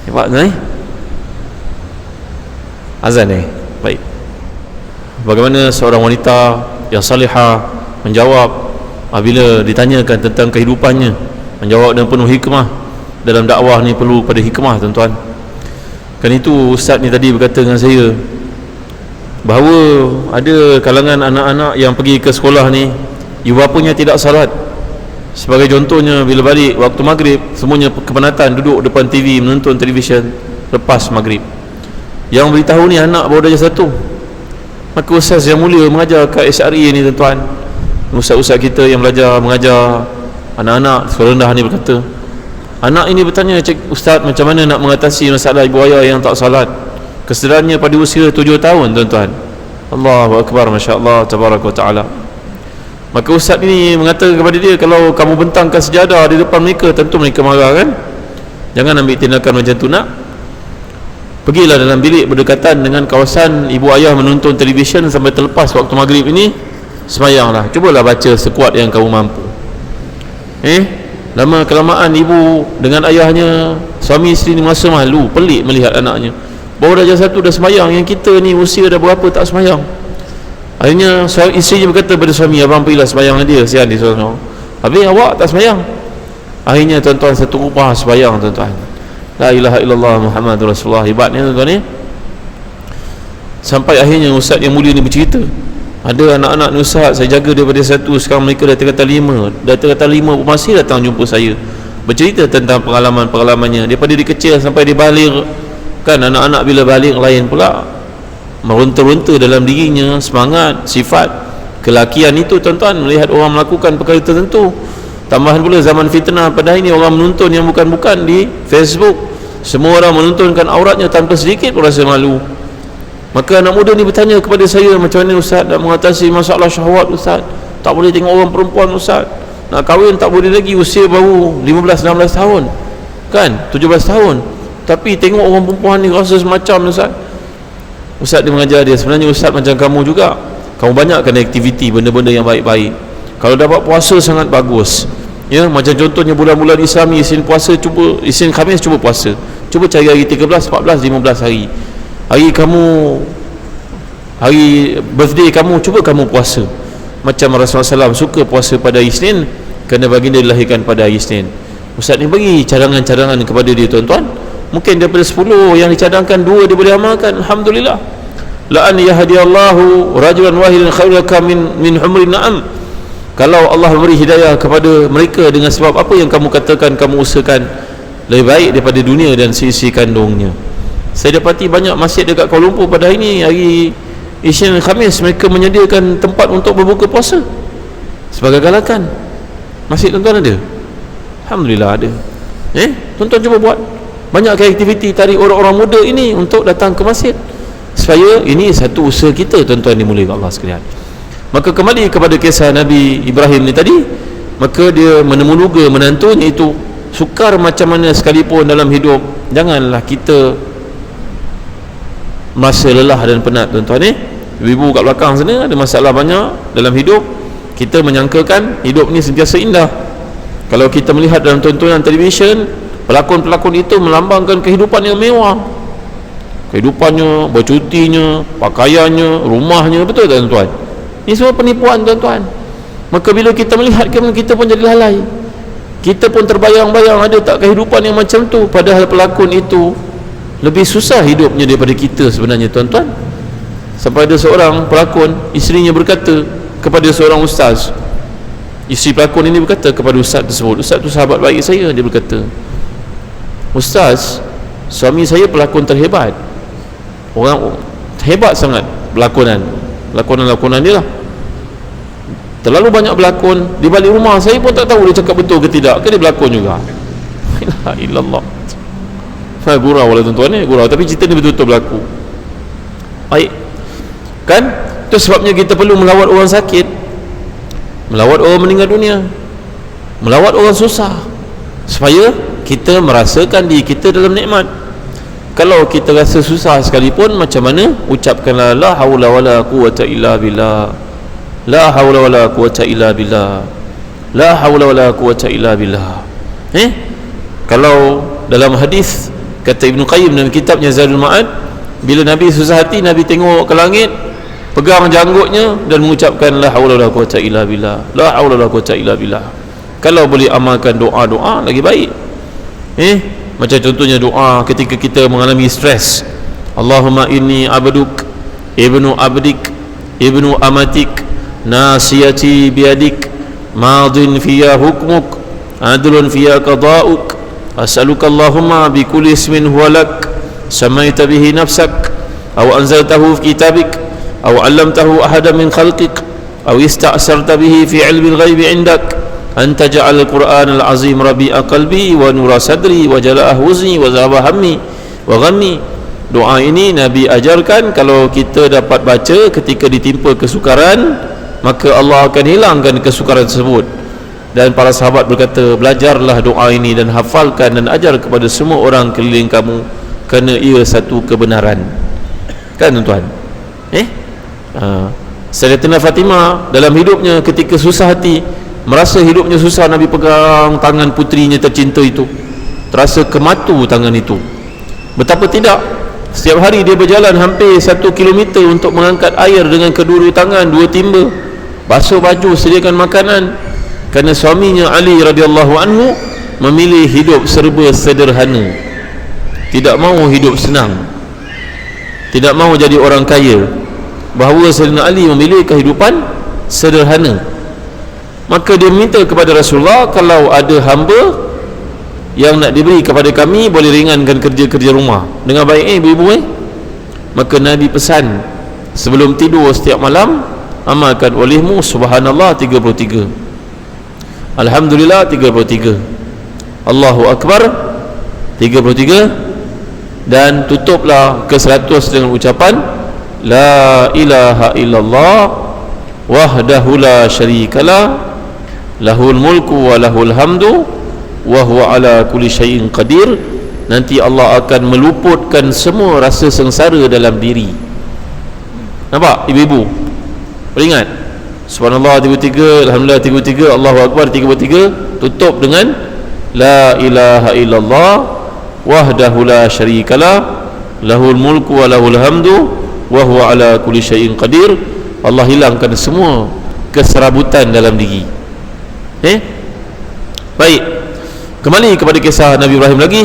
Hebat ni. Azan ni. Baik. Bagaimana seorang wanita yang salihah menjawab apabila ditanyakan tentang kehidupannya, menjawab dengan penuh hikmah. Dalam dakwah ni perlu pada hikmah, tuan-tuan. Kan itu ustaz ni tadi berkata dengan saya bahawa ada kalangan anak-anak yang pergi ke sekolah ni, ibu bapanya tidak salat. Sebagai contohnya, bila balik waktu maghrib, semuanya kepenatan duduk depan TV menonton televisyen lepas maghrib. Yang beritahu ni anak baru darjah 1. Maka ustaz yang mulia mengajar kat SRE ni, tuan-tuan, ustaz-ustaz kita yang belajar mengajar anak-anak sekolah rendah ni berkata, anak ini bertanya, cik ustaz, macam mana nak mengatasi masalah ibu ayah yang tak salat? Kesedarannya pada usia 7 tahun, tuan-tuan. Allahu Akbar, Masya Allah, Tabaraka wa Ta'ala. Maka ustaz ini mengatakan kepada dia, kalau kamu bentangkan sejadah di depan mereka, tentu mereka marah kan? Jangan ambil tindakan macam tu, nak. Pergilah dalam bilik berdekatan dengan kawasan ibu ayah menonton televisyen sampai terlepas waktu maghrib ini, semayanglah. Cubalah baca sekuat yang kamu mampu. Lama kelamaan ibu dengan ayahnya, suami isteri ni merasa malu, pelik melihat anaknya. Baru darjah 1 dah semayang, yang kita ni usia dah berapa tak semayang. Akhirnya isteri berkata pada suami, abang pergilah semayang dia, sian dia seorang. Habis awak tak semayang. Akhirnya tuan-tuan, satu rumah semayang, tuan-tuan. La ilaha illallah Muhammadur Rasulullah. Hebatnya, tuan-tuan ni. Sampai akhirnya ustaz yang mulia ni bercerita, ada anak-anak ni ustaz, saya jaga daripada 1, sekarang mereka dah tingkatan 5. Dah tingkatan 5 masih datang jumpa saya, bercerita tentang pengalaman-pengalamannya daripada dia kecil sampai dia balik. Kan anak-anak bila balik lain pula, meronta-ronta dalam dirinya semangat, sifat kelakian itu, tuan-tuan, melihat orang melakukan perkara tertentu. Tambahan pula zaman fitnah pada hari ini, orang menonton yang bukan-bukan di Facebook. Semua orang menontonkan auratnya tanpa sedikit pun rasa malu. Maka anak muda ni bertanya kepada saya, macam mana ustaz nak mengatasi masalah syahwat ustaz? Tak boleh tengok orang perempuan ustaz. Nak kahwin tak boleh lagi, usia baru 15-16 tahun, kan, 17 tahun. Tapi tengok orang perempuan ni rasa semacam ustaz. Ustaz dia mengajar dia, sebenarnya ustaz macam kamu juga. Kamu banyakkan aktiviti, benda-benda yang baik-baik. Kalau dapat puasa sangat bagus. Ya, macam contohnya bulan-bulan Islami, Isnin puasa, cuba Isnin Khamis cuba puasa. Cuba cari hari 13, 14, 15 hari. Hari kamu, hari birthday kamu, cuba kamu puasa. Macam Rasulullah SAW suka puasa pada Isnin, kerana baginda dilahirkan pada hari Isnin. Ustaz ni bagi cadangan-cadangan kepada dia, tuan-tuan. Mungkin daripada 10 yang dicadangkan, 2 dia boleh amalkan. Alhamdulillah. La an yahdiyallahu rajulan wahidan khairul laka min humrin na'am. Kalau Allah beri hidayah kepada mereka dengan sebab apa yang kamu katakan, kamu usahakan, lebih baik daripada dunia dan sisi kandungnya. Saya dapati banyak masjid dekat Kuala Lumpur pada hari ini, hari Isnin Khamis, mereka menyediakan tempat untuk berbuka puasa sebagai galakan. Masjid, tuan-tuan, ada? Alhamdulillah ada. Tuan-tuan cuba buat banyak aktiviti, tarik orang-orang muda ini untuk datang ke masjid, supaya ini satu usaha kita, tuan-tuan dimuliakan Allah sekalian. Maka kembali kepada kisah Nabi Ibrahim ni tadi, maka dia menemunuga menantunya itu. Sukar macam mana sekalipun dalam hidup, janganlah kita merasa lelah dan penat, tuan-tuan. Ibu-ibu kat belakang sana ada masalah banyak dalam hidup, kita menyangkakan hidup ni sentiasa indah. Kalau kita melihat dalam tontonan televisyen, pelakon-pelakon itu melambangkan kehidupan yang mewah, kehidupannya, bercutinya, pakaiannya, rumahnya, betul tak tuan-tuan? Ini semua penipuan tuan-tuan. Maka bila kita melihat, kita pun jadi lalai, kita pun terbayang-bayang ada tak kehidupan yang macam tu, padahal pelakon itu lebih susah hidupnya daripada kita sebenarnya tuan-tuan. Sampai ada seorang pelakon, isterinya berkata kepada seorang ustaz, isteri pelakon ini berkata kepada ustaz tersebut, ustaz tu sahabat baik saya, dia berkata, ustaz, suami saya pelakon terhebat, orang hebat sangat lakonan dia lah, terlalu banyak berlakon. Di balik rumah saya pun tak tahu dia cakap betul ke tidak, ke dia berlakon juga. La ilaha illallah. Gurau lah tuan-tuan ni, gurau, tapi cerita ni betul-betul berlaku. Baik kan, itu sebabnya kita perlu melawat orang sakit, melawat orang meninggal dunia, melawat orang susah, supaya kita merasakan diri kita dalam nikmat. Kalau kita rasa susah sekalipun, macam mana? Ucapkanlah la haula wala quwata illa billah, la haula wala quwata illa billah, la haula wala quwata illa billah. Kalau dalam hadis kata Ibnu Qayyim dalam kitabnya Zadul Ma'ad, bila Nabi susah hati, Nabi tengok ke langit, pegang janggutnya dan mengucapkan la haula wala quwata illa billah, la haula wala quwata illa billah. Kalau boleh amalkan doa-doa lagi baik. Macam contohnya doa ketika kita mengalami stres, Allahumma inni abduk ibnu abdik ibnu amatik nasiyati biyadik madin fiya hukmuk adlun fiya qada'uk as'aluka Allahumma bi kulli ismin huwa lak samaita bihi nafsak aw anzaltahu fi kitabik aw 'allamtahu ahadan min khalqik aw ista'sarta bihi fi 'ilmi al-ghaibi 'indak an taj'al al-Qur'an al-'azim rabi'a qalbi wa nura sadri wa jala'a huzni wa zahaba hammi wa ghammi. Doa ini Nabi ajarkan, kalau kita dapat baca ketika ditimpa kesukaran, maka Allah akan hilangkan kesukaran tersebut. Dan para sahabat berkata, belajarlah doa ini dan hafalkan dan ajar kepada semua orang keliling kamu, kerana ia satu kebenaran. Kan tuan-tuan? Sayyidatina Fatimah dalam hidupnya ketika susah hati, merasa hidupnya susah, Nabi pegang tangan putrinya tercinta itu, terasa kematu tangan itu. Betapa tidak, setiap hari dia berjalan hampir 1 kilometer untuk mengangkat air dengan kedua-dua tangan, 2 timba, basuh baju, sediakan makanan, kerana suaminya Ali radhiyallahu anhu memilih hidup serba sederhana, tidak mahu hidup senang, tidak mahu jadi orang kaya. Bahawa Sayyidina Ali memilih kehidupan sederhana. Maka dia minta kepada Rasulullah, kalau ada hamba yang nak diberi kepada kami, boleh ringankan kerja-kerja rumah dengan baik ibu-ibu. Maka Nabi pesan, sebelum tidur setiap malam, amalkan olehmu subhanallah 33, alhamdulillah 33, Allahu Akbar 33, dan tutuplah ke 100 dengan ucapan la ilaha illallah wahdahu la syarikalah lahul mulku wa lahul hamdu wa huwa ala kulli syai'in qadir. Nanti Allah akan meluputkan semua rasa sengsara dalam diri. Nampak ibu-ibu? Beringat subhanallah 33, alhamdulillah 33, Allahu Akbar 33, tutup dengan la ilaha illallah wahdahu la syarikalah lahul mulku wa lahul hamdu wa huwa ala kulli syai'in qadir. Allah hilangkan semua keserabutan dalam diri. Baik, kembali kepada kisah Nabi Ibrahim lagi.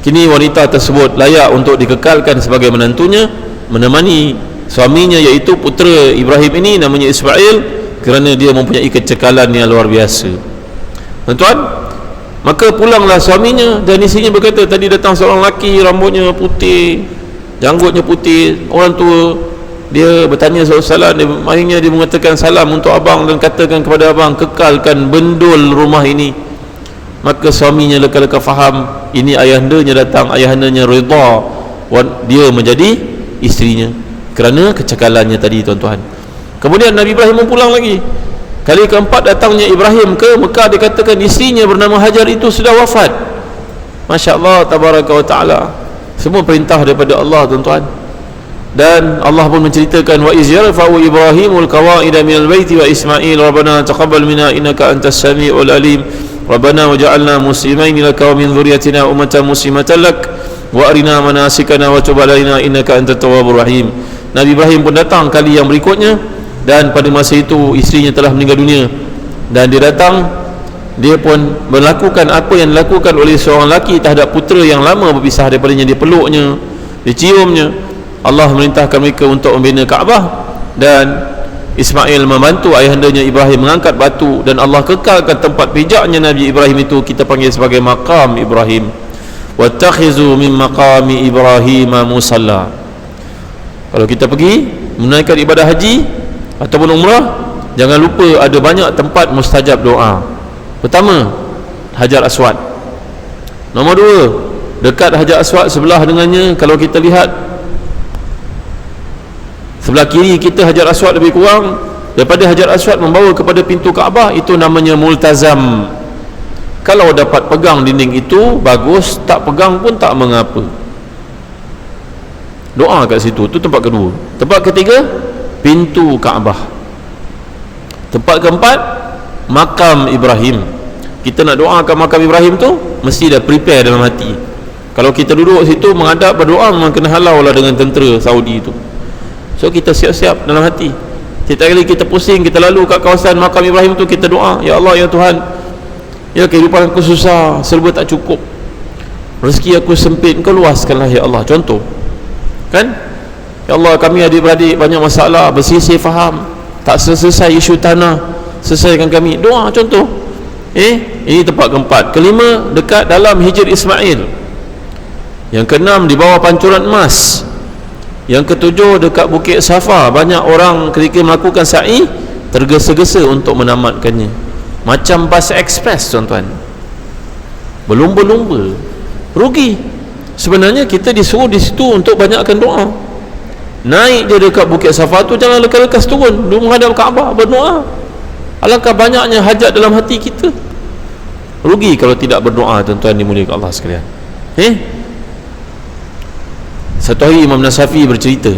Kini wanita tersebut layak untuk dikekalkan sebagai menantunya, menemani suaminya iaitu putera Ibrahim ini namanya Ismail, kerana dia mempunyai kecekalan yang luar biasa. Tuan-tuan, maka pulanglah suaminya, dan isinya berkata, tadi datang seorang lelaki, rambutnya putih, janggutnya putih, orang tua. Dia bertanya salam, akhirnya dia mengatakan salam untuk abang dan katakan kepada abang, kekalkan bendul rumah ini. Maka suaminya leka-leka faham, ini ayahandanya datang, ayahandanya redha, dia menjadi isterinya kerana kecekalannya tadi tuan-tuan. Kemudian Nabi Ibrahim pulang lagi. Kali keempat datangnya Ibrahim ke Mekah, dikatakan isterinya bernama Hajar itu sudah wafat. Masya Allah, tabaraka wa ta'ala. Semua perintah daripada Allah tuan-tuan. Dan Allah pun menceritakan, wa iz yarfa'u Ibrahimul qawa'ida minal baiti wa Ismail rabbana taqabbal minna innaka antas samiul alim rabbana waj'alna muslimaini laka wa min dhurriyyatina ummatan muslimatan lak wa arina manasikana wa tub alaina innaka antat tawwabur rahim. Nabi Ibrahim pun datang kali yang berikutnya, dan pada masa itu isterinya telah meninggal dunia, dan dia datang, dia pun melakukan apa yang dilakukan oleh seorang lelaki terhadap putera yang lama berpisah daripadanya. Dia peluknya, dia ciumnya. Allah memerintahkan mereka untuk membina Kaabah, dan Ismail membantu ayahandanya Ibrahim mengangkat batu, dan Allah kekalkan tempat pijaknya Nabi Ibrahim itu kita panggil sebagai maqam Ibrahim. Wattakhizu min maqami Ibrahim musalla. Kalau kita pergi menunaikan ibadah haji ataupun umrah, jangan lupa ada banyak tempat mustajab doa. Pertama, Hajar Aswad. Nombor dua, dekat Hajar Aswad sebelah dengannya, kalau kita lihat sebelah kiri kita Hajar Aswad, lebih kurang daripada Hajar Aswad membawa kepada pintu Kaabah, itu namanya multazam. Kalau dapat pegang dinding itu bagus, tak pegang pun tak mengapa. Doa kat situ. Itu tempat kedua. Tempat ketiga, pintu Kaabah. Tempat keempat, makam Ibrahim. Kita nak doakan makam Ibrahim tu mesti dah prepare dalam hati. Kalau kita duduk situ menghadap berdoa, memang kena halau lah dengan tentera Saudi tu. So kita siap-siap dalam hati. Setiap kali kita pusing, kita lalu kat kawasan makam Ibrahim tu, kita doa, ya Allah, ya Tuhan, ya kehidupan aku susah, serba tak cukup, rezeki aku sempit, Engkau luaskanlah ya Allah. Contoh kan, ya Allah, kami adik-beradik banyak masalah, bersisih faham, tak selesai isu tanah, selesaikan kami. Doa contoh. Ini tempat keempat. Kelima, dekat dalam Hijr Ismail. Yang keenam, di bawah pancuran emas. Yang ketujuh, dekat Bukit Safa. Banyak orang ketika melakukan sa'i tergesa-gesa untuk menamatkannya, macam bas ekspres tuan-tuan, berlumba-lumba, rugi. Sebenarnya kita disuruh di situ untuk banyakkan doa. Naik dia dekat Bukit Safa tu, jangan lekas-lekas turun, dia menghadap Kaabah berdoa. Alangkah banyaknya hajat dalam hati kita. Rugi kalau tidak berdoa, tuan-tuan dimuliakan Allah sekalian. Satu hari Imam Nasafi bercerita,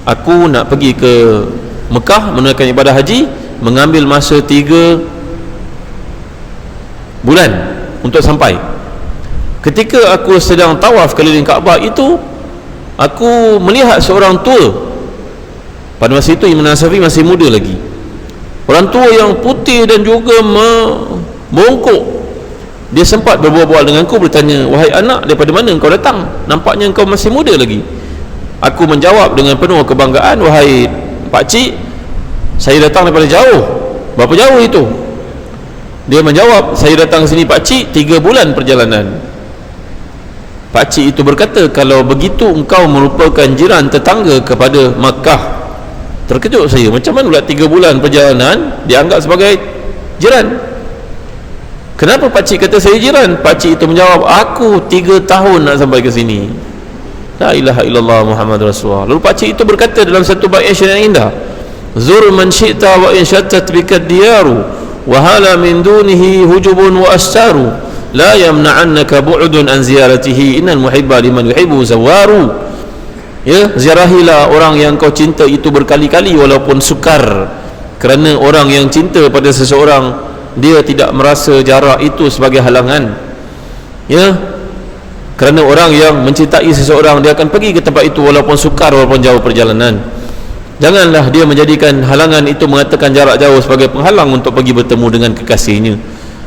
aku nak pergi ke Mekah menunaikan ibadah haji, mengambil masa 3 bulan untuk sampai. Ketika aku sedang tawaf keliling Kaabah itu, aku melihat seorang tua. Pada masa itu Imam Nasafi masih muda lagi. Orang tua yang putih dan juga bongkok. Dia sempat berbual-bual denganku, bertanya, wahai anak, daripada mana engkau datang? Nampaknya engkau masih muda lagi. Aku menjawab dengan penuh kebanggaan, wahai pakcik, saya datang daripada jauh. Berapa jauh itu? Dia menjawab, saya datang ke sini pakcik 3 bulan perjalanan. Pakcik itu berkata, kalau begitu engkau merupakan jiran tetangga kepada Makkah. Terkejut saya, macam mana pula 3 bulan perjalanan dianggap sebagai jiran? Kenapa pakcik kata saya jiran? Pakcik itu menjawab, aku 3 tahun nak sampai ke sini. La ilaha illallah Muhammad Rasulullah. Lalu pakcik itu berkata dalam satu bait yang indah, zur man syi'ta wa in syattat bika diyaru wa hala min dunihi hujubun wa astaru la yamna'annaka bu'dun an ziyaratihi innal muhibba liman yuhibbu zawaru. Ya, ziarahilah orang yang kau cinta itu berkali-kali walaupun sukar, kerana orang yang cinta pada seseorang, dia tidak merasa jarak itu sebagai halangan. Ya, kerana orang yang mencintai seseorang, dia akan pergi ke tempat itu walaupun sukar, walaupun jauh perjalanan. Janganlah dia menjadikan halangan itu, mengatakan jarak jauh sebagai penghalang untuk pergi bertemu dengan kekasihnya.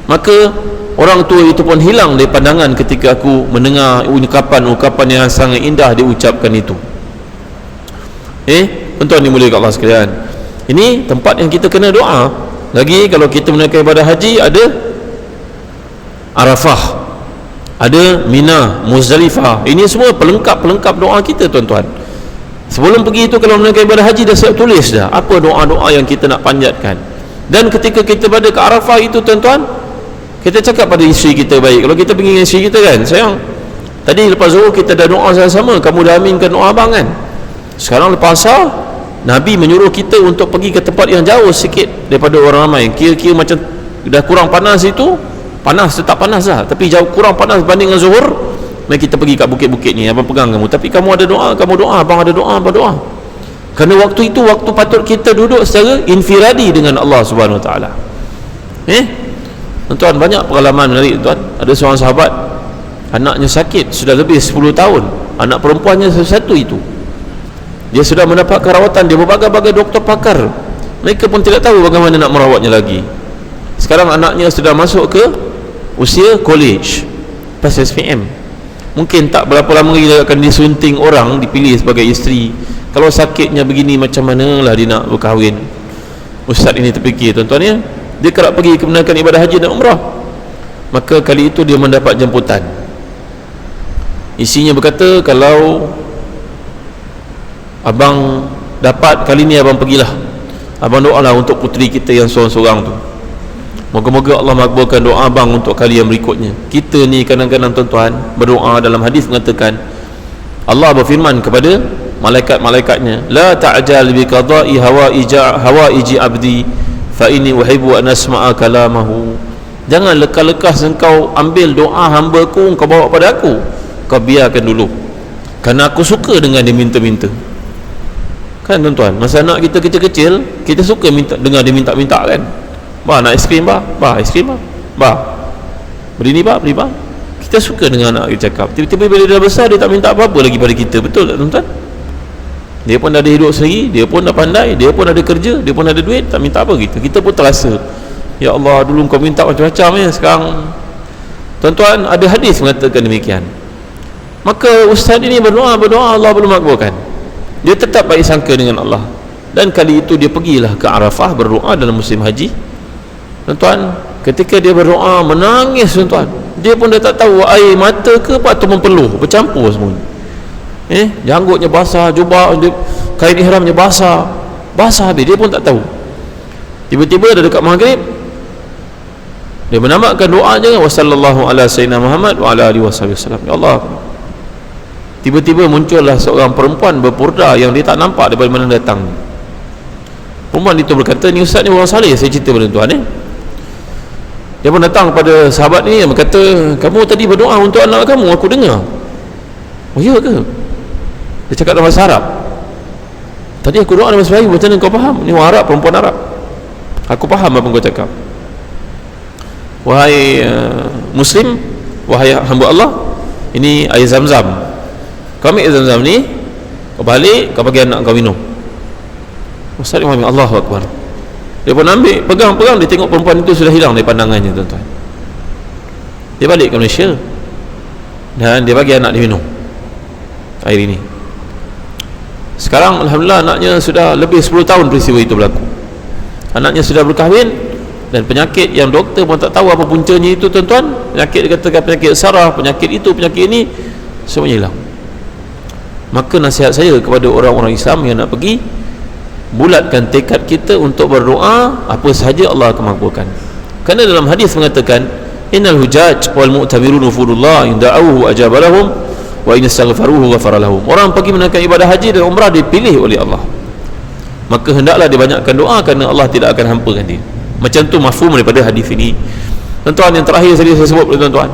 Maka orang tua itu pun hilang dari pandangan ketika aku mendengar ucapan-ucapan yang sangat indah diucapkan itu. Tuan-tuan dimuliakan Allah sekalian, ini tempat yang kita kena doa. Lagi kalau kita menunaikan ibadah haji, ada Arafah, ada Mina, Muzdalifah. Ini semua pelengkap doa kita, tuan-tuan. Sebelum pergi itu, kalau menunaikan ibadah haji, dah siap tulis dah apa doa-doa yang kita nak panjatkan. Dan ketika kita berada ke Arafah itu, tuan-tuan, kita cakap pada isteri kita baik. Kalau kita pergi dengan isteri kita kan, sayang, tadi lepas zuhur kita dah doa sama-sama, kamu dah aminkan doa abang kan. Sekarang lepas asar, Nabi menyuruh kita untuk pergi ke tempat yang jauh sikit daripada orang ramai. Kira-kira macam dah kurang panas itu, panas tetap panas lah, tapi jauh kurang panas berbanding dengan zuhur. Mari kita pergi kat bukit-bukit ni, abang pegang kamu, tapi kamu ada doa, kamu doa, abang ada doa, abang doa. Kerana waktu itu waktu patut kita duduk secara infiradi dengan Allah Subhanahu Wa Taala. Tuan-tuan, banyak pengalaman menarik tuan. Ada seorang sahabat, anaknya sakit sudah lebih 10 tahun, anak perempuannya satu itu. Dia sudah mendapatkan rawatan, dia berbagai-bagai doktor pakar, mereka pun tidak tahu bagaimana nak merawatnya lagi. Sekarang anaknya sudah masuk ke usia college, pas SPM. Mungkin tak berapa lama lagi dia akan disunting orang, dipilih sebagai isteri. Kalau sakitnya begini, macam manalah dia nak berkahwin? Ustaz ini terfikir tuan-tuan ya, dia kerap pergi ke menunaikan ibadah haji dan umrah. Maka kali itu dia mendapat jemputan, isinya berkata, kalau abang dapat kali ni, abang pergilah, abang doalah untuk puteri kita yang seorang-seorang tu, moga-moga Allah makbulkan doa abang untuk kali yang berikutnya. Kita ni kadang-kadang tuan-tuan berdoa, dalam hadis mengatakan Allah berfirman kepada malaikat-malaikatnya, la ta'jal bi qada'i hawaiji abdi fa inni uhibbu an asma'a kalamahu. Jangan lekas-lekas engkau ambil doa hamba-ku, engkau bawa pada aku, kau biarkan dulu, kerana aku suka dengan dia minta-minta. Kan tuan-tuan, masa anak kita kecil-kecil, kita suka dengar dia minta-minta kan. Bah, nak aiskrim bah, aiskrim bah, beri ni bah, beri bah. Kita suka dengan anak kita cakap. Tiba-tiba bila dia dah besar, dia tak minta apa-apa lagi pada kita. Betul tak tuan-tuan? Dia pun dah ada hidup sendiri, dia pun dah pandai, dia pun ada kerja, dia pun ada duit, tak minta apa kita. Kita pun terasa, ya Allah, dulu kau minta macam-macam ya, sekarang. Tuan-tuan, ada hadis mengatakan demikian. Maka ustaz ini berdoa, Allah belum makbulkan. Dia tetap baik sangka dengan Allah, dan kali itu dia pergilah ke Arafah berdoa dalam musim haji. Tuan-tuan, ketika dia berdoa, menangis tuan-tuan. Dia pun dah tak tahu air mata ke apa, atau mempeluh, bercampur semua. Janggutnya basah, jubah dia, kain ihramnya basah habis, dia pun tak tahu. Tiba-tiba dah dekat maghrib, dia menamatkan doanya, wassallallahu ala sayyidina Muhammad wa ala alihi wasallam. Ya Allah, tiba-tiba muncullah seorang perempuan berpurda yang dia tak nampak daripada mana datang. Perempuan itu berkata, ni ustaz ni orang saleh, saya cerita pada tuan Dia pun datang kepada sahabat ni, yang berkata, kamu tadi berdoa untuk anak kamu, aku dengar. Oh ya ke? Dia cakap dalam bahasa Arab. Tadi aku doa dalam bahasa Melayu, macam mana kau faham? Ni orang Arab, perempuan Arab. Aku faham apa kau cakap. Wahai Muslim, wahai hamba Allah, ini air Zam-Zam. Kau ambil air Zam-Zam ni, kau balik, kau bagi anak kau minum. Ustaz Imam, Allahu Akbar. Dia pun ambil, pegang-pegang, dia tengok perempuan itu sudah hilang dari pandangannya tuan-tuan. Dia balik ke Malaysia, dan dia bagi anak dia minum air ini. Sekarang alhamdulillah anaknya sudah lebih 10 tahun peristiwa itu berlaku. Anaknya sudah berkahwin, dan penyakit yang doktor pun tak tahu apa puncanya itu tuan-tuan, penyakit dikatakan penyakit saraf, penyakit itu, penyakit ini, semuanya hilang. Maka nasihat saya kepada orang-orang Islam yang nak pergi, bulatkan tekad kita untuk berdoa, apa sahaja Allah akan makbulkan. Kerana dalam hadis mengatakan, innal hujaj wal mu'tamirun wufudullah in da'awuhu ajabalahum wa in istaghfaruhu ghafara lahum. Orang pergi menunaikan ibadah haji dan umrah dipilih oleh Allah, maka hendaklah dia banyakkan doa, kerana Allah tidak akan hampakan dia. Macam tu mafhum daripada hadis ini. Tuan-tuan, yang terakhir saya sebut kepada tuan-tuan,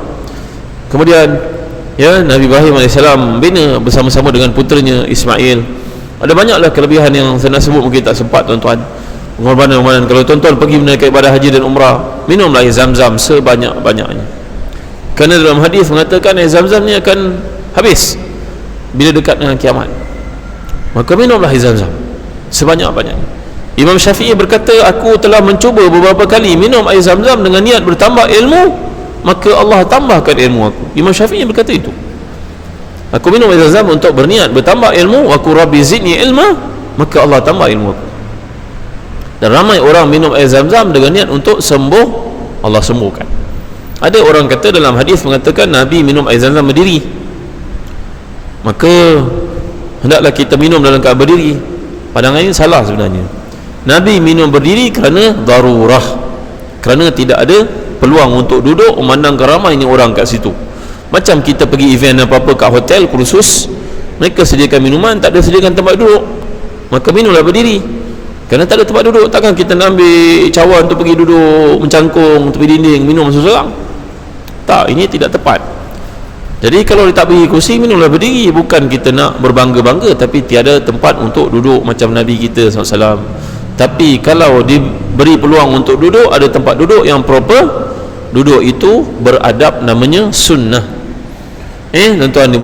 kemudian ya, Nabi Ibrahim AS bina bersama-sama dengan puteranya Ismail. Ada banyaklah kelebihan yang saya nak sebut, mungkin tak sempat tuan-tuan. Pengorbanan-pengorbanan. Kalau tuan-tuan pergi menunaikan ibadah haji dan umrah, minumlah air Zam-Zam sebanyak-banyaknya. Kerana dalam hadis mengatakan air Zam-Zam ni akan habis bila dekat dengan kiamat. Maka minumlah air Zam-Zam sebanyak-banyaknya. Imam Syafi'i berkata, aku telah mencuba beberapa kali minum air Zam-Zam dengan niat bertambah ilmu, maka Allah tambahkan ilmu aku. Imam Syafi'i berkata itu. Aku minum air Zam-Zam untuk berniat bertambah ilmu, aku Rabbi zidni ilma, maka Allah tambah ilmu aku. Dan ramai orang minum air Zam-Zam dengan niat untuk sembuh, Allah sembuhkan. Ada orang kata dalam hadis mengatakan Nabi minum air Zam-Zam berdiri, maka hendaklah kita minum dalam keadaan berdiri. Pandangan ini salah sebenarnya. Nabi minum berdiri kerana darurah, kerana tidak ada peluang untuk duduk memandangkan ramainya orang kat situ. Macam kita pergi event apa-apa kat hotel khusus, mereka sediakan minuman, tak ada sediakan tempat duduk, maka minumlah berdiri. Kerana tak ada tempat duduk, takkan kita nak ambil cawan untuk pergi duduk mencangkung tepi dinding minum seseorang. Tak, ini tidak tepat. Jadi kalau dia tak beri kursi, minumlah berdiri. Bukan kita nak berbangga-bangga, tapi tiada tempat untuk duduk macam Nabi kita SAW. Tapi kalau diberi peluang untuk duduk, ada tempat duduk yang proper, duduk itu beradab, namanya sunnah. Tuan-tuan